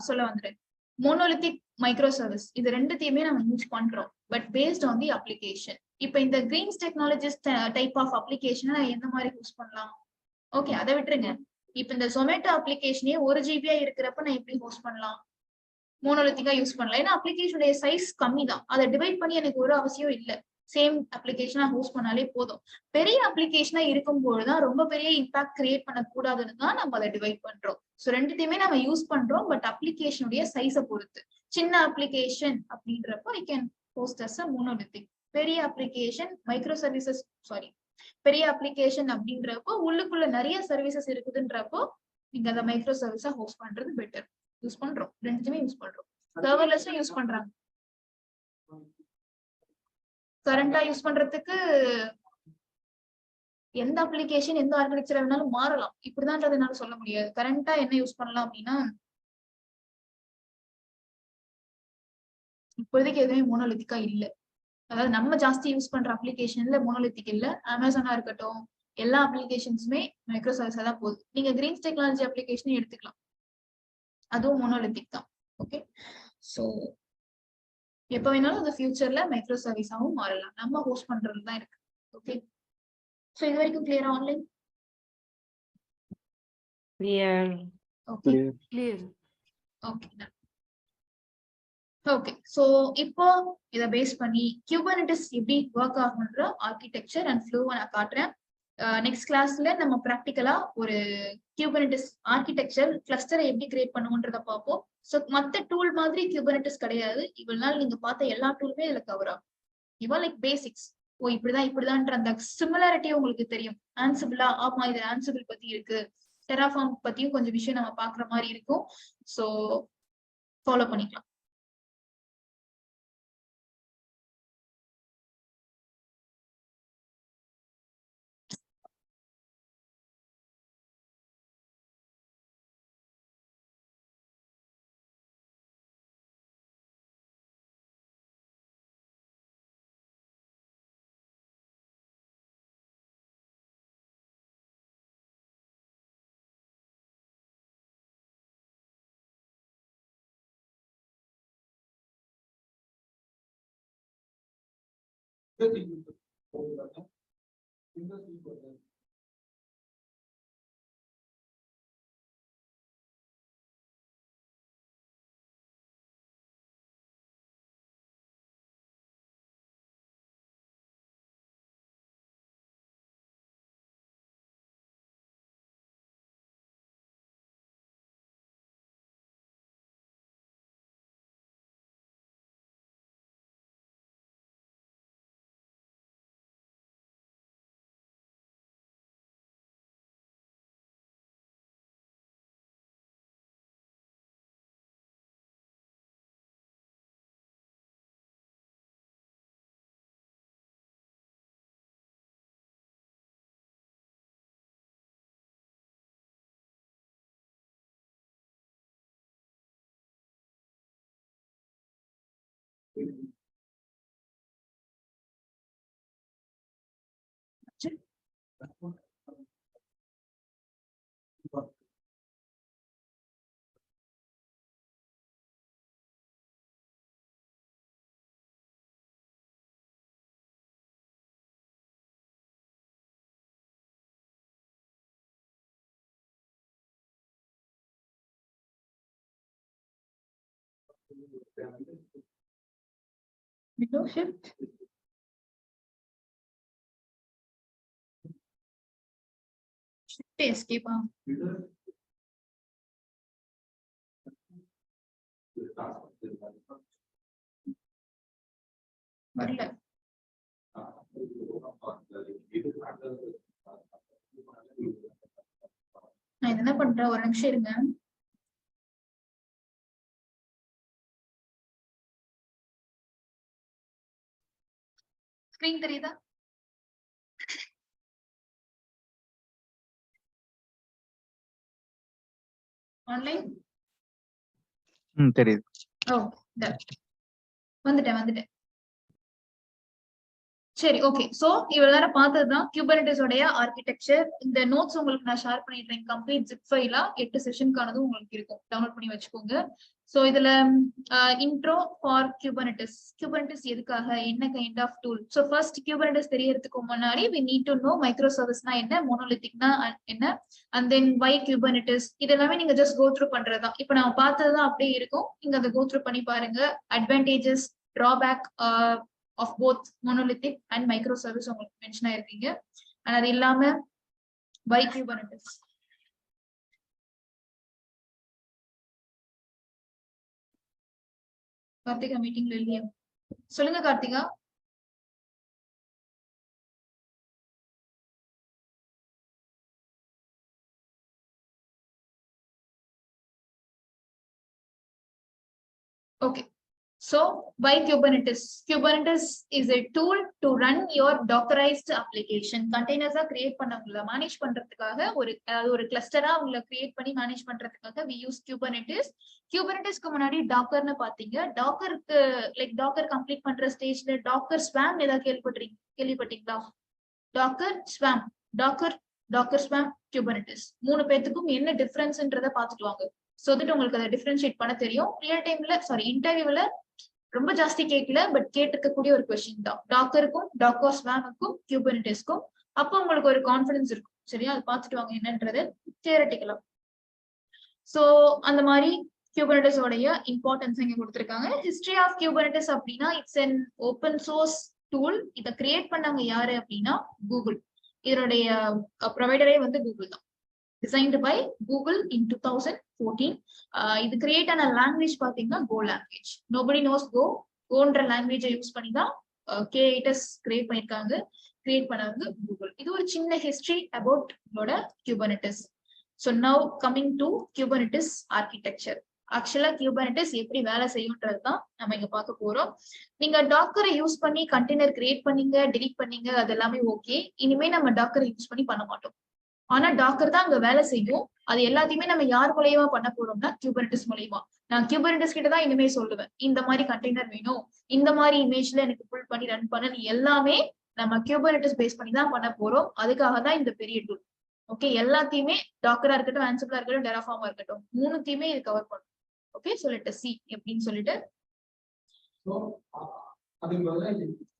சொல்ல வந்துடுறேன். மோனோலித்திக், மைக்ரோ சர்வீஸ் இது ரெண்டுத்தையுமே நம்ம யூஸ் பண்றோம், but based on the application. இப்ப இந்த Greens Technologies type of application எந்த மாதிரி யூஸ் பண்ணலாம்? ஓகே, அதை விட்டுருங்க. இப்ப இந்த ஜொமேட்டோ அப்ளிகேஷனே 1 GB இருக்கிறப்ப நான் எப்படி ஹோஸ்ட் பண்ணலாம்? மோனோலித்திக்கா யூஸ் பண்ணலாம். ஏன்னா அப்ளிகேஷனுடைய சைஸ் கம்மி தான், அதை டிவைட் பண்ணி எனக்கு ஒரு அவசியம் இல்லை. சேம் அப்ளிகேஷனா ஹோஸ்ட் பண்ணாலே போதும். பெரிய அப்ளிகேஷனா இருக்கும்போதுதான் ரொம்ப பெரிய இம்பாக்ட் கிரியேட் பண்ணக்கூடாதுன்னு தான் நம்ம அதை டிவைட் பண்றோம். ஸோ ரெண்டுத்தையுமே நம்ம யூஸ் பண்றோம், பட் அப்ளிகேஷனுடைய சைஸை பொறுத்து. சின்ன அப்ளிகேஷன் அப்படின்றப்போ I can host as a monolithic. பெரிய அப்ளிகேஷன் மைக்ரோ சர்வீசஸ், சாரி பெரிய அப்ளிகேஷன் அப்படின்றப்போ உள்ளுக்குள்ள நிறைய சர்வீசஸ் இருக்குதுன்றப்போ நீங்க அதை மைக்ரோ சர்வீஸா ஹோஸ்ட் பண்றது பெட்டர். யூஸ் பண்றோம், ரெண்டுத்தையுமே யூஸ் பண்றோம். சர்வர்லெஸ்ஸும் யூஸ் பண்றாங்க. கரண்டா யூஸ் பண்றதுக்கு எந்த அப்ளிகேஷன் எந்த ஆர்கிடெக்சர் வேணாலும் மாறலாம், இப்படிதான்றது என்னால சொல்ல முடியாது. கரண்டா என்ன யூஸ் பண்ணலாம் அப்படின்னா இப்போதைக்கு எதுவுமே மோனோலித்திக்கா இல்ல. அதாவது நம்ம ஜாஸ்தி யூஸ் பண்ற அப்ளிகேஷன்ல மோனோலித்திக் இல்ல. அமேசானா இருக்கட்டும், எல்லா அப்ளிகேஷன்ஸுமே மைக்ரோ சர்வீஸா தான் போகுது. நீங்க கிரீன்ஸ் டெக்னாலஜி அப்ளிகேஷன் எடுத்துக்கலாம், அதுவும் மோனோலித்திக் தான். ஓகே, சோ எப்ப வேணாலும் அந்த ஃபியூச்சர்ல மைக்ரோ சர்வீஸாவும் மாறலாம், நம்ம ஹோஸ்ட் பண்றது தான் இருக்கு. ஓகே, சோ இது வரைக்கும் கிளியரா? Online clear. Okay clear. Okay okay, so இப்போ இத பேஸ் பண்ணி குபர்னெட்டிஸ் எப்படி ஒர்க் ஆகுன்ற ஆர்கிடெக்சர் அண்ட் ஃப்ளோ நான் காட்டுறேன். நெக்ஸ்ட் கிளாஸ்ல நம்ம ப்ராக்டிக்கலா ஒரு குபர்னெட்டிஸ் ஆர்கிடெக்சர் கிளஸ்டரை எப்படி கிரியேட் பண்ணுவோன்றத பார்ப்போம். சோ மத்த டூல் மாதிரி குபர்னெட்டிஸ் கிடையாது. இவ்வளவு நாள் நீங்க பார்த்த எல்லா டூலுமே இதுல கவர் ஆகும். இவன் லைக் பேசிக்ஸ். ஓ இப்படிதான்ற அந்த சிமிலாரிட்டி உங்களுக்கு தெரியும். ஆன்சிபிளா, ஆமா இது ஆன்சிபிள் பத்தி இருக்கு, டெராஃபார்ம் பத்தியும் கொஞ்சம் விஷயம் நம்ம பாக்குற மாதிரி இருக்கும். சோ ஃபாலோ பண்ணிக்கலாம். Windows keyboard. Window shift. Shift escape. வரல. நான் என்ன பண்றேன், ஒரு நிமிஷம் இருங்க. ஸ்கிரீன் தெரியுதா? ஆன்லைன் தெரியுது. ஓ வந்துட்டேன். சரி, ஓகே. சோ இவ்வளவு நேரம் பார்த்ததுதான் Kubernetes உடைய ஆர்கிடெக்சர். இந்த நோட்ஸ் உங்களுக்கு நான் ஷேர் பண்ணிடுறேன். கம்ப்ளீட் ஜிப் ஃபைலா 8 செஷனுக்கானதும் உங்களுக்கு இருக்கும். டவுன்லோட் பண்ணி வச்சுக்கோங்க. சோ இதுல இன்ட்ரோ ஃபார் Kubernetes. Kubernetes எதுக்காக, என்ன kind of tool. So first Kubernetes தெரியறதுக்கு முன்னாடி we need to know micro சர்வீஸ்னா என்ன, மோனோலித்திக்னா என்ன, and then why Kubernetes. இதெல்லாமே நீங்க ஜஸ்ட் கோ த்ரூ பண்றதுதான். இப்போ நான் பார்த்ததுதான் அப்படியே இருக்கும். நீங்க அதை கோ த்ரூ பண்ணி பாருங்க. Advantages, drawback of both monolithic and microservice உங்களுக்கு மென்ஷன் ஆயிருக்கீங்க. and அது இல்லாம why Kubernetes. கார்த்திகா மீட்டிங்ல இல்லையா? சொல்லுங்க Karthika. okay. So, why Kubernetes? Kubernetes is a tool to run your Dockerized application. Containers create பண்ணவங்கள manage பண்றதுக்காக ஒரு கிளஸ்டரா உங்களை கிரியேட் பண்ணி மேனேஜ் பண்றதுக்காக we use Kubernetes. Kubernetes-க்கு முன்னாடி டாக்கர்னு பாத்தீங்க. டாக்கருக்கு லைக் டாக்கர் கம்ப்ளீட் பண்ற ஸ்டேஜ்ல டாக்கர் ஸ்வாம் ஏதாவது கேள்விப்பட்டீங்களா? Docker swarm Kubernetes. மூணு பேத்துக்கும் என்ன டிஃபரன்ஸ்ன்றத பாத்துட்டு வாங்க. சோ தட் உங்களுக்கு அதை டிஃபரன்ஷியேட் பண்ண தெரியும். ரியல் டைம்ல இன்டர்வியூல ரொம்ப ஜாஸ்தி கேட்கல, பட் கேட்டுக்கக்கூடிய ஒரு கொஸ்டின் தான். டாக்கருக்கும் டாக்கர் ஸ்வாமுக்கும் Kubernetes-க்கும் அப்போ உங்களுக்கு ஒரு கான்ஃபிடன்ஸ் இருக்கும். சரியா? அது பார்த்துட்டு வாங்க என்னன்றது தியரட்டிக்கலா. சோ அந்த மாதிரி Kubernetes உடைய இம்பார்ட்டன்ஸ் இங்க கொடுத்திருக்காங்க. ஹிஸ்டரி ஆஃப் Kubernetes அப்படின்னா it's an open source tool. இதை கிரியேட் பண்ணவங்க யாரு அப்படின்னா கூகுள். இதனுடைய ப்ரொவைடரே கூகுள் தான். designed by Google in 2014. இது கிரியேட் ஆன லாங்குவேஜ் பாத்தீங்கன்னா Go language. Nobody knows Goன்ற லாங்குவேஜை யூஸ் பண்ணி தான் K8s கிரியேட் பண்ணிருக்காங்க. கிரியேட் பண்ணது Google. இது ஒரு சின்ன ஹிஸ்டரி அபவுட் உங்களோட Kubernetes. So now coming to Kubernetes architecture. ஆக்சுவலா Kubernetes எப்படி வேலை செய்யும்ன்றதுதான் நம்ம இங்க பார்க்க போறோம். நீங்க டாக்கரை யூஸ் பண்ணி கண்டெய்னர் கிரியேட் பண்ணீங்க, டெலீட் பண்ணீங்க, அது எல்லாமே ஓகே. இனிமே நம்ம டாக்கரை யூஸ் பண்ணி பண்ண மாட்டோம். ஆனா டாக்கர் தான் அங்க வேலை செய்யும். அது எல்லாத்தையுமே நம்ம யார் மூலியமா பண்ண போறோம்னா Kubernetes மூலியமா. நான் Kubernetes கிட்ட தான் இனிமே சொல்லுவேன், இந்த மாதிரி கண்டெய்னர் வேணும், இந்த மாதிரி இமேஜ்ல எனக்கு புல் பண்ணி ரன் பண்ண, எல்லாமே நம்ம Kubernetes பேஸ் பண்ணி தான் பண்ண போறோம். அதுக்காக தான் இந்த பெரிய டூல். ஓகே, எல்லாத்தையுமே டாக்கரா இருக்கட்டும், ஆன்சிபிளா இருக்கட்டும், டெராஃபார்மா இருக்கட்டும், மூணுத்தையுமே இது கவர் பண்ணும். ஓகே, சொல்லிட்டு சி எப்படின்னு சொல்லிட்டு அதுக்கு பதிலா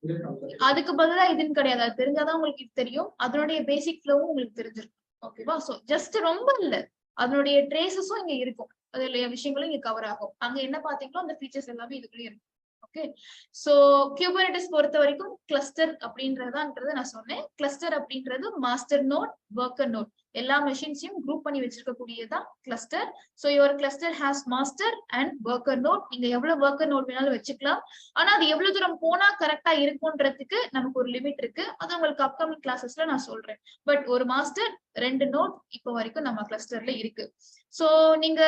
இது concept. அதுக்கு பதிலா இதுன்னு கிடையாது. அது தெரிஞ்சாதான் உங்களுக்கு இது தெரியும். அதனுடைய பேசிக் ஃப்ளோவும் உங்களுக்கு தெரிஞ்சிருக்கும். ஓகேவா? சோ ஜஸ்ட் ரொம்ப இல்ல, அதனுடைய ட்ரேசஸும் இங்க இருக்கும், அதுல விஷயங்களும் இங்க கவர் ஆகும். அங்க என்ன பாத்தீங்களோ அந்த ஃபீச்சர்ஸ் எல்லாமே இதுக்குள்ளே இருக்கும். ஓகே, சோ Kubernetes பொறுத்த வரைக்கும் கிளஸ்டர் அப்படின்றதுதான்றது நான் சொன்னேன். கிளஸ்டர் அப்படின்றது மாஸ்டர் நோட், ஒர்க்கர் நோட் எல்லா மெஷின்ஸையும் குரூப் பண்ணி வச்சிருக்கக்கூடியதான் cluster. So your cluster has master and worker node. நீங்க எவ்வளவு ஒர்க்கர் நோட் வேணாலும் வச்சுக்கலாம். ஆனா அது எவ்வளவு தூரம் போனா கரெக்டா இருக்கும்ன்றதுக்கு நமக்கு ஒரு லிமிட் இருக்கு. அது உங்களுக்கு அப்கமிங் கிளாஸஸ்ல நான் சொல்றேன். பட் ஒரு மாஸ்டர் 2 நோட் இப்போ வரைக்கும் நம்ம கிளஸ்டர்ல இருக்கு. சோ நீங்க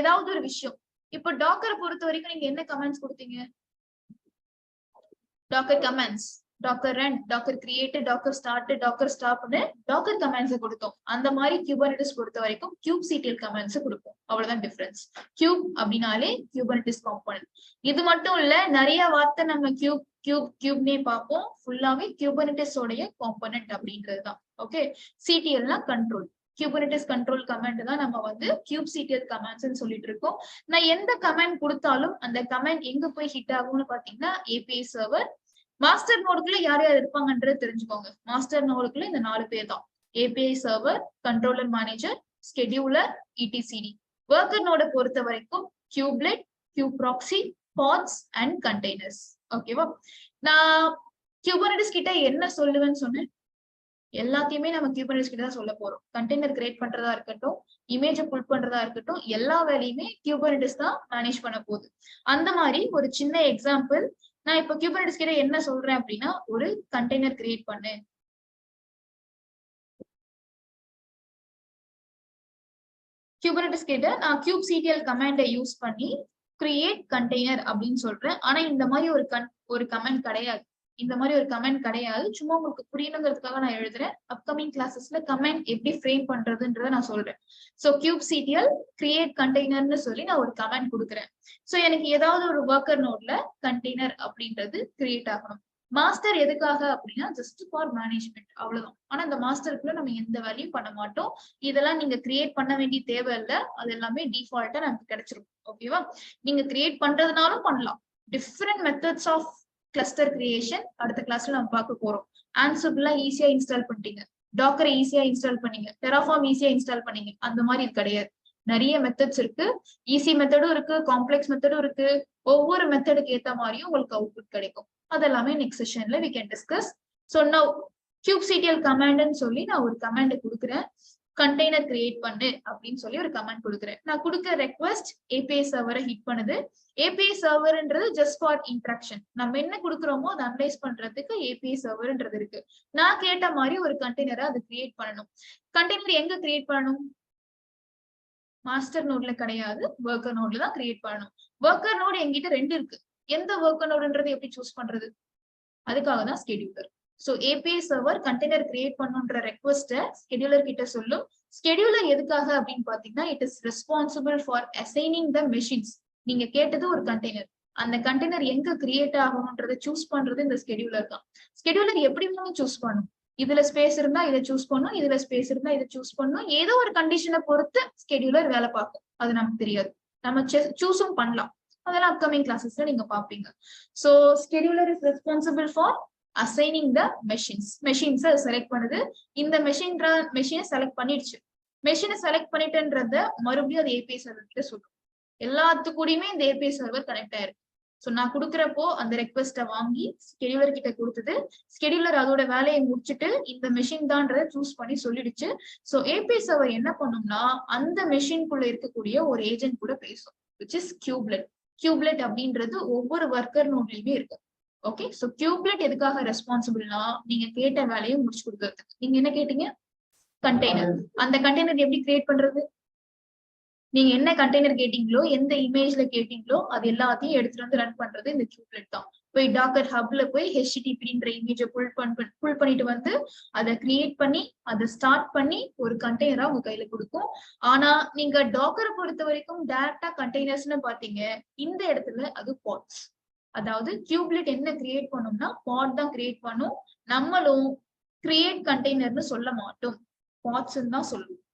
ஏதாவது ஒரு விஷயம், இப்போ டாக்கரை பொறுத்த வரைக்கும் நீங்க என்ன கமெண்ட்ஸ் கொடுத்தீங்க? Docker commands, Docker run, Docker create, Docker start, Docker ஸ்டாப்னு டாக்கர் கமெண்ட்ஸ் கொடுத்தோம். அந்த மாதிரி Kubernetes பொறுத்த வரைக்கும் kubectl கமெண்ட்ஸ் கொடுப்போம். அவ்வளவுதான் டிஃபரன்ஸ். கியூப் அப்படின்னாலே Kubernetes காம்போனன்ட். இது மட்டும் இல்ல, நிறைய வார்த்தை நம்ம கியூப்னே பார்ப்போம். ஃபுல்லாவே Kubernetes உடைய காம்போனன்ட் அப்படின்றதுதான். ஓகே, சிடிஎல்னா கண்ட்ரோல், Kubernetes கண்ட்ரோல் கமெண்ட் தான் நம்ம வந்து kubectl கமெண்ட்ஸ் சொல்லிட்டு இருக்கோம். நான் எந்த கமெண்ட் கொடுத்தாலும் அந்த கமெண்ட் எங்க போய் ஹிட் ஆகும்னு பாத்தீங்கன்னா API சர்வர். மாஸ்டர் நோடுக்குள்ள யார் யார் இருப்பாங்கன்றது தெரிஞ்சுக்கோங்க. மாஸ்டர் நோடுக்குள்ள இந்த 4 பேர் தான்: API server, controller manager, scheduler, etcd. Worker நோட பொறுத்த வரைக்கும் kubelet, kubeproxy, pods and containers. ஓகேவா? நான் Kubernetes கிட்ட என்ன சொல்லுவேன்னு சொன்னேன்? எல்லாத்தையுமே நம்ம Kubernetes கிட்ட தான் சொல்ல போறோம். கண்டெய்னர் கிரியேட் பண்றதா இருக்கட்டும், இமேஜை புல் பண்றதா இருக்கட்டும், எல்லா வேலையுமே Kubernetes தான் மேனேஜ் பண்ண போகுது. அந்த மாதிரி ஒரு சின்ன எக்ஸாம்பிள், நான் இப்போ Kubernetes கிட்ட என்ன சொல்றேன் அப்படின்னா, ஒரு கண்டெய்னர் கிரியேட் பண்ணு. Kubernetes கிட்ட நான் kubectl கமாண்டை யூஸ் பண்ணி கிரியேட் கண்டெய்னர் அப்படின்னு சொல்றேன். ஆனா இந்த மாதிரி ஒரு கமெண்ட் கிடையாது. இந்த மாதிரி ஒரு கமெண்ட் கிடையாது. சும்மா உங்களுக்கு புரியணுங்கிறதுக்காக நான் எழுதுறேன். அப்கமிங் கிளாஸஸ்ல கமெண்ட் எப்படி ஃப்ரேம் பண்றதுன்றத நான் சொல்றேன். சோ kubectl கிரியேட் கண்டெய்னர்னு சொல்லி நான் ஒரு கமெண்ட் கொடுக்குறேன். சோ எனக்கு ஏதாவது ஒரு ஒர்க்கர் நோட்ல கண்டெய்னர் அப்படின்றது கிரியேட் ஆகணும். மாஸ்டர் எதுக்காக அப்படின்னா ஜஸ்ட் ஃபார் மேனேஜ்மெண்ட், அவ்வளவுதான். ஆனா இந்த மாஸ்டருக்குள்ள நம்ம எந்த வேலையும் பண்ண மாட்டோம். இதெல்லாம் நீங்க கிரியேட் பண்ண வேண்டிய தேவை இல்லை. அது எல்லாமே டிஃபால்ட்டா நமக்கு கிடைச்சிரும். ஓகேவா? நீங்க கிரியேட் பண்றதுனாலும் பண்ணலாம். Different methods of cluster creation அடுத்த கிளாஸ்ல நம்ம பார்க்க போறோம். ஆன்சிபிள்லாம் ஈஸியா இன்ஸ்டால் பண்ணிட்டீங்க, டாக்கரை ஈஸியா இன்ஸ்டால் பண்ணீங்க, டெராஃபார்ம் ஈஸியா இன்ஸ்டால் பண்ணீங்க. அந்த மாதிரி இது கிடையாது. நிறைய மெத்தட்ஸ் இருக்கு. ஈஸி மெத்தடும் இருக்கு, காம்ப்ளெக்ஸ் மெத்தடும் இருக்கு. ஒவ்வொரு மெத்தடுக்கு ஏத்த மாதிரியும் உங்களுக்கு அவுட்புட் கிடைக்கும். அதெல்லாமே நெக்ஸ்ட் செஷன்ல we can discuss. So now kubectl கமாண்ட்னு சொல்லி நான் ஒரு கமாண்ட் கொடுக்குறேன். கண்டெய்னர் கிரியேட் பண்ணு அப்படின்னு சொல்லி ஒரு கமாண்ட் கொடுக்குறேன். நான் கொடுக்க ரெக்வெஸ்ட் API சர்வரை ஹிட் பண்ணுது. API சர்வர்ன்றது ஜஸ்ட் ஃபார் இன்ட்ராக்ஷன். நம்ம என்ன கொடுக்குறோமோ அதை அனலைஸ் பண்றதுக்கு API சர்வர்ன்றது இருக்கு. நான் கேட்ட மாதிரி ஒரு கண்டெய்னரை அது கிரியேட் பண்ணணும். கண்டெய்னர் எங்க கிரியேட் பண்ணணும்? மாஸ்டர் நோட்ல கிடையாது, ஒர்க்கர் நோட்ல தான் கிரியேட் பண்ணணும். ஒர்க்கர் நோட் என்கிட்ட 2 இருக்கு. எந்த ஒர்க்கர் நோடுன்றது எப்படி சூஸ் பண்றது? அதுக்காக தான் scheduler. So API server container create பண்ணுன்ற ரெக்வெஸ்ட ஸ்கெடியூலர் கிட்ட சொல்லும். ஸ்கெடியூலர் எதுக்காக அப்படின்னு பாத்தீங்கன்னா, it is responsible for assigning the machines. நீங்க கேட்டது ஒரு கண்டெய்னர், அந்த கண்டெய்னர் எங்க கிரியேட் ஆகணும்ன்றதை சூஸ் பண்றது இந்த ஸ்கெடியூலர் தான். ஸ்கெடியூலர் எப்படி வேணும் சூஸ் பண்ணும். இதுல ஸ்பேஸ் இருந்தா இதை சூஸ் பண்ணும், இதுல ஸ்பேஸ் இருந்தா இதை சூஸ் பண்ணும். ஏதோ ஒரு கண்டிஷனை பொறுத்து ஸ்கெடியூலர் வேலை பார்க்கும். அது நமக்கு தெரியாது. நம்ம சூஸும் பண்ணலாம். அதெல்லாம் அப்கமிங் கிளாஸஸ்ல நீங்க பாப்பீங்க. So scheduler is responsible for assigning the machines. மெஷின்ஸை செலக்ட் பண்ணுது. இந்த மெஷினை செலக்ட் பண்ணிடுச்சு. மெஷினை செலக்ட் பண்ணிட்டுன்றத மறுபடியும் அது API சர்வர் கிட்ட சொல்லும். எல்லாத்துக்கூடயுமே இந்த API சர்வர் கனெக்ட் ஆயிருக்கு. சோ நான் கொடுக்குறப்போ அந்த ரெக்வெஸ்ட வாங்கி ஸ்கெடியூலர் கிட்ட கொடுத்தது. ஸ்கெடியூலர் அதோட வேலையை முடிச்சுட்டு இந்த மெஷின் தான்றத சூஸ் பண்ணி சொல்லிடுச்சு. சோ API சர்வர் என்ன பண்ணும்னா, அந்த மெஷின்குள்ள இருக்கக்கூடிய ஒரு ஏஜென்ட் கூட பேசும், which is kubelet. kubelet அப்படின்றது ஒவ்வொரு ஒர்க்கர் நோட்லயுமே இருக்கு. ஓகே, சோ kubelet எதுக்காக ரெஸ்பான்சிபிள்னா, நீங்க கேட்ட வேலையை முடிச்சு கொடுக்கறதுக்கு. நீங்க என்ன கேட்டீங்க? கண்டெய்னர். அந்த கண்டெய்னர் எப்படி கிரியேட் பண்றது? நீங்க என்ன கண்டெய்னர் கேட்டீங்களோ, எந்த இமேஜ்ல கேட்டீங்களோ, அது எல்லாத்தையும் எடுத்துட்டு வந்து ரன் பண்றது இந்த kubelet தான். போய் டாக்கர் ஹப்ல போய் HTTPன்ற இமேஜை புல் பண்ணிட்டு வந்து அதை கிரியேட் பண்ணி அதை ஸ்டார்ட் பண்ணி ஒரு கண்டெய்னரா உங்க கையில கொடுக்கும். ஆனா நீங்க டாக்கரை பொறுத்த வரைக்கும் டைரக்டா கண்டெய்னர்ஸ்னு பாத்தீங்க, இந்த இடத்துல அது பாட்ஸ். அதாவது kubelet என்ன கிரியேட் பண்ணும்னா பாட் தான் கிரியேட் பண்ணும். நம்மளும் கிரியேட் கண்டெய்னர்னு சொல்ல மாட்டோம், பாட்ஸ் தான் சொல்லுவோம்.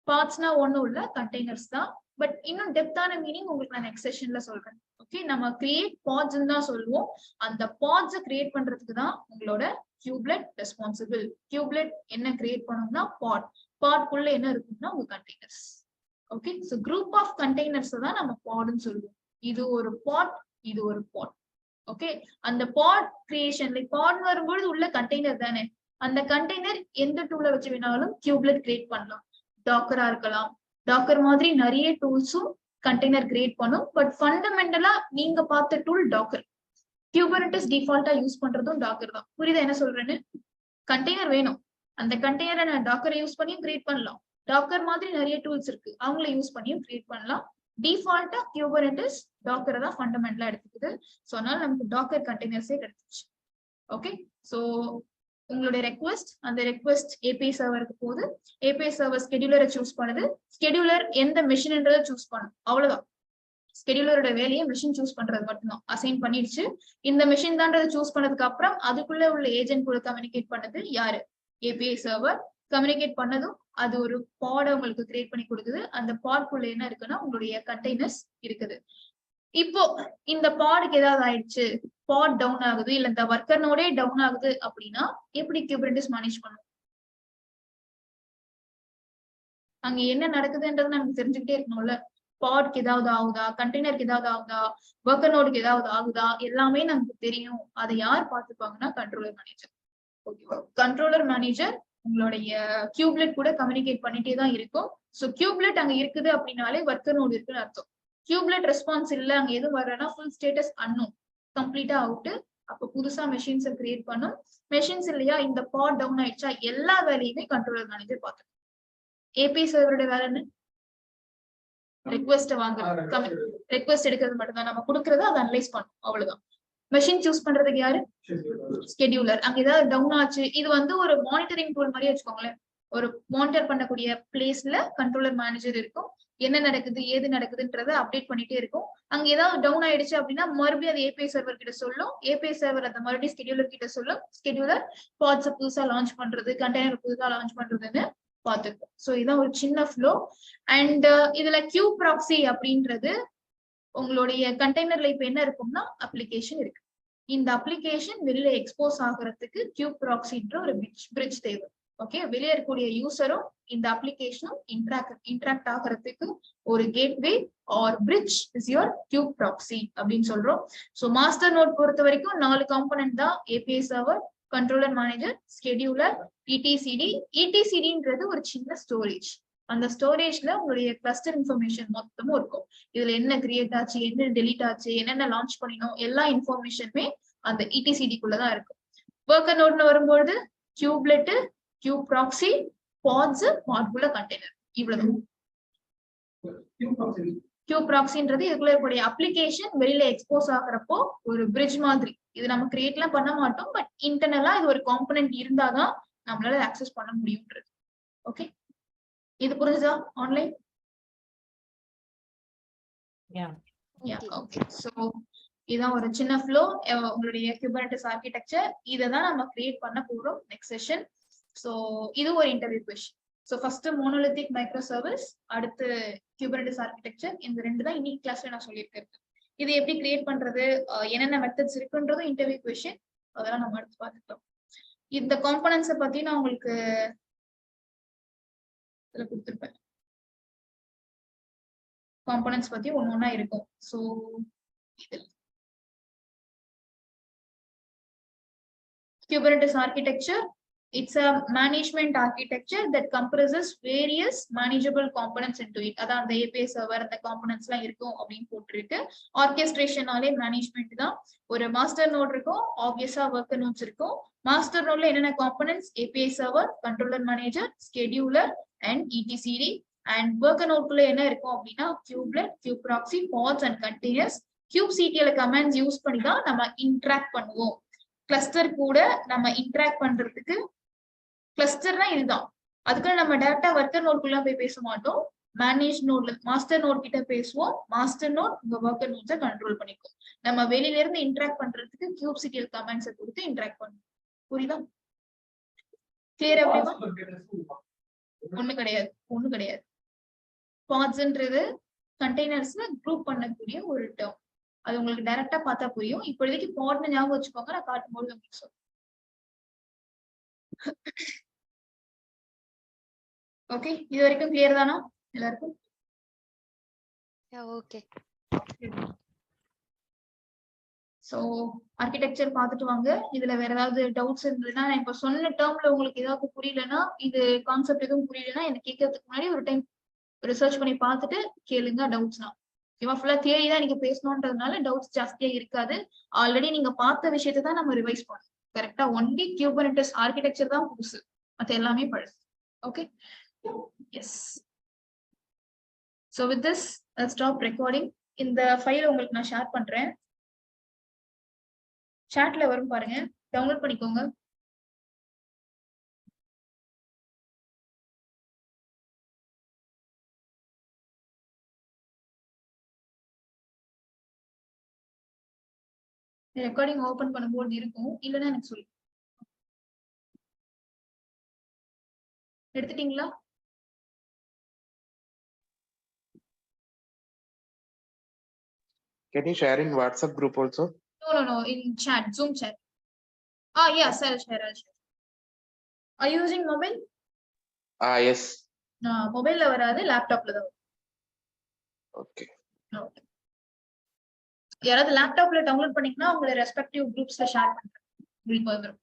பாட்ஸ்னா ஒண்ணும் இல்ல, கண்டெய்னர்ஸ் தான். பட் இன்னும் டெப்தான மீனிங் உங்களுக்கு நான் நெக்ஸ்ட் செஷன்ல சொல்றேன். ஓகே, நம்ம கிரியேட் பாட்ஸ் தான் சொல்லுவோம். அந்த பாட்ஸ் கிரியேட் பண்றதுக்கு தான் உங்களோட கியூப்லெட் ரெஸ்பான்சிபிள். கியூப்லெட் என்ன கிரியேட் பண்ணணும்னா பாட்குள்ள என்ன இருக்கும்னா உங்க containers. Okay, so group of containers தான் நம்ம பாட்னு சொல்லுவோம். இது ஒரு பாட், இது ஒரு பாட். ஓகே, அந்த பாட் கிரியேஷன்ல பாட் வரும்போது உள்ள கண்டெய்னர் தானே, அந்த கண்டெய்னர் எந்த டூல வச்சு வேணாலும் கியூப்லெட் கிரியேட் பண்ணலாம். டாக்கரா இருக்கலாம், டாக்கர் மாதிரி நிறைய டூல்ஸும் கண்டெய்னர் கிரியேட் பண்ணும். பட் ஃபண்டமெண்டலா நீங்க பார்த்த டூல் டாக்கர். குபர்னெட்டிஸ் டிஃபால்ட்டா யூஸ் பண்றதும் டாக்கர் தான். புரியுதா என்ன சொல்றேன்னு? கண்டெய்னர் வேணும், அந்த கண்டெய்னரை நான் டாக்கரை யூஸ் பண்ணியும் கிரியேட் பண்ணலாம். டாக்கர் மாதிரி நிறைய டூல்ஸ் இருக்கு, அவங்கள யூஸ் பண்ணியும் கிரியேட் பண்ணலாம். டிஃபால்ட்டா குபர்னெட்டிஸ் டாக்கரை தான் ஃபண்டமெண்டலா எடுத்துக்குது. ஸோ அதனால நமக்கு டாக்கர் கண்டெய்னர்ஸே கிடைச்சிச்சு. ஓகே, ஸோ உங்களுடைய ரெக்வெஸ்ட், அந்த ரெக்வெஸ்ட் ஏபிஐ சர்வருக்கு போகுது. ஏபிஐ சர்வர் ஸ்கெடியூலரை சூஸ் பண்ணுது. ஸ்கெடியூலர் எந்த மெஷின்ன்றதை சூஸ் பண்ணும், அவ்வளவுதான். ஸ்கெடியூலரோட வேலையை மெஷின் சூஸ் பண்றது மட்டும்தான். அசைன் பண்ணிடுச்சு. இந்த மெஷின் தான்றதை சூஸ் பண்ணதுக்கு அப்புறம் அதுக்குள்ள உள்ள ஏஜென்ட் கூட கம்யூனிகேட் பண்ணது யாரு? API server. கம்யூனிகேட் பண்ணதும் அது ஒரு பாட உங்களுக்கு கிரியேட் பண்ணி கொடுக்குது. அந்த பாட்குள்ள என்ன இருக்குன்னா உங்களுடைய கண்டெய்னர்ஸ் இருக்குது. இப்போ இந்த பாடுக்கு ஏதாவது ஆயிடுச்சு, பாட் டவுன் ஆகுது, இல்ல இந்த ஒர்க்கர் நோடே டவுன் ஆகுது அப்படின்னா எப்படி குபர்னெட்டிஸ் மேனேஜ் பண்ணும்? அங்க என்ன நடக்குதுன்றது நமக்கு தெரிஞ்சுக்கிட்டே இருக்கணும்ல. பாட்க்கு ஏதாவது ஆகுதா, கண்டெய்னருக்கு ஏதாவது ஆகுதா, ஒர்க்கர் நோடுக்கு ஏதாவது ஆகுதா, எல்லாமே நமக்கு தெரியும். அதை யார் பார்த்துப்பாங்கன்னா கண்ட்ரோலர் மேனேஜர். ஓகேவா? கண்ட்ரோலர் மேனேஜர் உங்களுடைய கியூப்லெட் கூட கம்யூனிகேட் பண்ணிட்டே தான் இருக்கும். ஸோ கியூப்லெட் அங்க இருக்குது அப்படின்னாலே ஒர்க்கர் நோடு இருக்குன்னு அர்த்தம். கியூப்லெட் ரெஸ்பான்ஸ் இல்ல, அங்க எதுவும் வரலன்னா ஃபுல் ஸ்டேட்டஸ் அன்னோன், கம்ப்ளீட்டா அவுட். அப்ப புதுசா மெஷின்ஸை கிரியேட் பண்ணும். மெஷின்ஸ் இல்லையா, இந்த பாட் டவுன் ஆயிடுச்சா, எல்லா வேலையுமே கண்ட்ரோலர் மேனேஜர் பார்த்துக்கணும். ஏபிஐ சர்வரோட வேலை என்ன? ரெக்வெஸ்ட் வாங்க, ரெக்வெஸ்ட் எடுக்கிறது மட்டும்தான். நம்ம கொடுக்கறத அதை அனலைஸ் பண்ணும், அவ்வளவுதான். மெஷின் சூஸ் பண்றதுக்கு யாரு? ஸ்கெடியூலர். அங்க ஏதாவது டவுன் ஆச்சு, இது வந்து ஒரு மானிட்டரிங் டூல் மாதிரி வச்சுக்கோங்களேன். ஒரு மானிட்டர் பண்ணக்கூடிய பிளேஸ்ல கண்ட்ரோலர் மேனேஜர் இருக்கும். என்ன நடக்குது, ஏது நடக்குதுன்றத அப்டேட் பண்ணிட்டே இருக்கும். அங்க ஏதாவது டவுன் ஆயிடுச்சு அப்படின்னா மறுபடியும் அது ஏபிஐ சர்வர் கிட்ட சொல்லும். ஏபிஐ சர்வர் அந்த மறுபடியும் ஸ்கெடியூலர் கிட்ட சொல்லும். ஸ்கெடியூலர் பாட்ஸ் புதுசா லான்ச் பண்றது, கண்டெய்னர் புதுசா லான்ச் பண்றதுன்னு பார்த்துருக்கோம். ஸோ இதான் ஒரு சின்ன ஃப்ளோ. அண்ட் இதுல கியூ ப்ராக்ஸி அப்படின்றது உங்களுடைய கண்டெய்னர்ல இப்ப என்ன இருக்கும்னா அப்ளிகேஷன் இருக்கு. இந்த அப்ளிகேஷன் வெளியில எக்ஸ்போஸ் ஆகுறதுக்கு கியூ ப்ராக்ஸின்ற ஒரு பிரிட்ஜ் தேவை. ஓகே, வெளியே இருக்கக்கூடிய யூசரும் இந்த அப்ளிகேஷனும் இன்டராக்ட் ஆகிறதுக்கு ஒரு gateway or bridge is your queue proxy அப்படின்னு சொல்றோம். ஸோ மாஸ்டர் நோட் பொறுத்த வரைக்கும் 4 காம்பனன்ட் தான்: API server, controller manager, scheduler, ETCD. இடிசிடின்றது ஒரு சின்ன ஸ்டோரேஜ். அந்த ஸ்டோரேஜ்ல உங்களுடைய கிளஸ்டர் இன்ஃபர்மேஷன் மொத்தமும் இருக்கும். இதுல என்ன கிரியேட் ஆச்சு, என்ன டெலீட் ஆச்சு, என்னென்ன லான்ச் பண்ணினோம், எல்லா இன்ஃபர்மேஷனுமே அந்த இடிசிடிக்குள்ளதான் இருக்கும். ஒர்க்கர் நோட்னு வரும்போது கியூப்லெட், கியூ ப்ராக்ஸி, பாட்ஸ், பாட்குள்ள கண்டெய்னர், இவ்வளவு. கியூ ப்ராக்ஸின்றது இதுக்குள்ள இருக்கக்கூடிய அப்ளிகேஷன் வெளியில எக்ஸ்போஸ் ஆகுறப்போ ஒரு பிரிட்ஜ் மாதிரி. இது நம்ம கிரியேட் எல்லாம் பண்ண மாட்டோம், பட் இன்டர்னலா இது ஒரு காம்பனன்ட் இருந்தாதான் நம்மளால ஆக்சஸ் பண்ண முடியும்ன்றது. ஓகே, இது புரிஞ்சுதா? Online okay. சோ இதான் ஒரு சின்ன ஃப்ளோ உங்களுடைய குபர்னெட்டிஸ் ஆர்கிடெக்சர். இததான் நம்ம கிரியேட் பண்ண போறோம் நெக்ஸ்ட் செஷன். சோ இது ஒரு interview question. So first monolithic micro service, அடுத்து குபர்னெட்டிஸ் ஆர்கிடெக்சர். இந்த 2 தான் இன்னைக்கு கிளாஸ்ல நான் சொல்லியிருக்கேன். இது எப்படி கிரியேட் பண்றது, என்னென்ன மெத்தட்ஸ் இருக்குன்றதும் இன்டர்வியூ கொஸ்டின். அதெல்லாம் நம்ம அடுத்து பார்த்துக்கலாம். இந்த காம்பனன்ட்ஸை பத்தி நான் உங்களுக்கு இதுல கொடுத்துருப்பேன். காம்பனன்ட்ஸ் பத்தி ஒண்ணா இருக்கும். சோ இதில் Kubernetes architecture, it's a management architecture that comprises various manageable components into it. அதான் அந்த API server அந்த components எல்லாம் இருக்கும் அப்படின்னு போட்டிருக்கு. ஆர்கெஸ்ட்ரேஷனாலே மேனேஜ்மெண்ட் தான். ஒரு மாஸ்டர் நோட் இருக்கும், ஆப்வியஸா ஒர்க்கர் நோட்ஸ் இருக்கும். மாஸ்டர் நோட்ல என்னென்ன காம்பனன்ட்ஸ்? API server, controller manager, scheduler and ETCD. And worker நோட்குள்ள என்ன இருக்கும் அப்படின்னா kubelet, kube proxy, pods and containers. kubectl commands use பண்ணி தான் நம்ம இன்டராக்ட் பண்ணுவோம். கிளஸ்டர் கூட நம்ம இன்டராக்ட் பண்றதுக்கு கிளஸ்டர்னா இதுதான். அதுக்கு நம்ம டைரக்டா ஒர்க்கர் நோட்குள்ள போய் பேச மாட்டோம். மேனேஜ் நோட்ல மாஸ்டர் நோட் கிட்ட பேசுவோம். மாஸ்டர் நோட் உங்க ஒர்க்கர் நோட்ஸை கண்ட்ரோல் பண்ணிக்கும். நம்ம வெளியில இருந்து இன்டராக்ட் பண்றதுக்கு kubectl கமாண்ட்ஸை கொடுத்து இன்டராக்ட் பண்ணுவோம். புரியுதா? கிளியர்? ஒண்ணு கிடையாது. பாட்ஸ்ன்றது கண்டெய்னர்ஸ்ல குரூப் பண்ணக்கூடிய ஒரு டேர்ம். அது உங்களுக்கு டைரக்டா பார்த்தா புரியும். இப்போதைக்கு பாட்னு ஞாபகம் வச்சுக்கோங்க, நான் காட்டும்போது உங்களுக்கு சொல்றேன். ஓகே, இது வரைக்கும் கிளியர் தானா எல்லாருக்கும்? ஓகே. சோ ஆர்கிடெக்சர் பார்த்துட்டு வாங்க. இதுல வேற ஏதாவது டவுட்ஸ் இருந்ததுன்னா, நான் இப்ப சொன்ன டேர்ம்ல உங்களுக்கு ஏதாவது புரியலன்னா, இது கான்செப்ட் எதுவும் புரியலன்னா எனக்கு கேட்கறதுக்கு முன்னாடி ஒரு டைம் ரிசர்ச் பண்ணி பார்த்துட்டு கேளுங்க டவுட்ஸ்னா. ஓகேவா? ஃபுல்லா தியரி தான் நீங்க பேசணுன்றதுனால டவுட்ஸ் ஜாஸ்தியா இருக்காது. ஆல்ரெடி நீங்க பார்த்த விஷயத்தை தான் நம்ம ரிவைஸ் பண்ணணும். கரெக்டா? ஒன்லி கியூபர்னெட்டிஸ் ஆர்கிடெக்சர் தான் புதுசு, மற்ற எல்லாமே பழசு. Okay, yes. So with this stop recording. இந்த ஃபைல் உங்களுக்கு நான் ஷேர் பண்றேன். சாட்ல வரும் பாருங்க, டவுன்லோட் பண்ணிக்கோங்க. ரெக்கார்டிங் ஓபன் பண்ணும்போது இருக்கும், இல்லைன்னா எனக்கு சொல்லு. எடுத்துட்டீங்களா? Can you share in WhatsApp group also? No, in chat, Zoom chat. Yeah, I'll share. Are you using mobile? Yes. மொபைல்ல வராது, லேப்டாப்ல தான் வரும். Okay. யாராவது லேப்டாப்ல டவுன்லோட் பண்ணீங்கன்னா உங்களை ரெஸ்பெக்டிவ் குரூப்ஸ்ல ஷேர் பண்றேன், உங்களுக்கு வந்துடும்.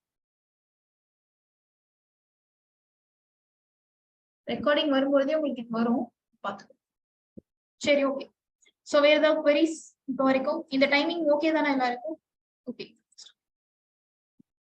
ரெக்கார்டிங் வரும்போதே உங்களுக்கு இது வரும், பார்த்துக்கோ. சரி, ஓகே. ஸோ வேற ஏதாவது queries இப்போ வரைக்கும்? இந்த டைமிங் ஓகே தானே எல்லாருக்கும்? ஓகே.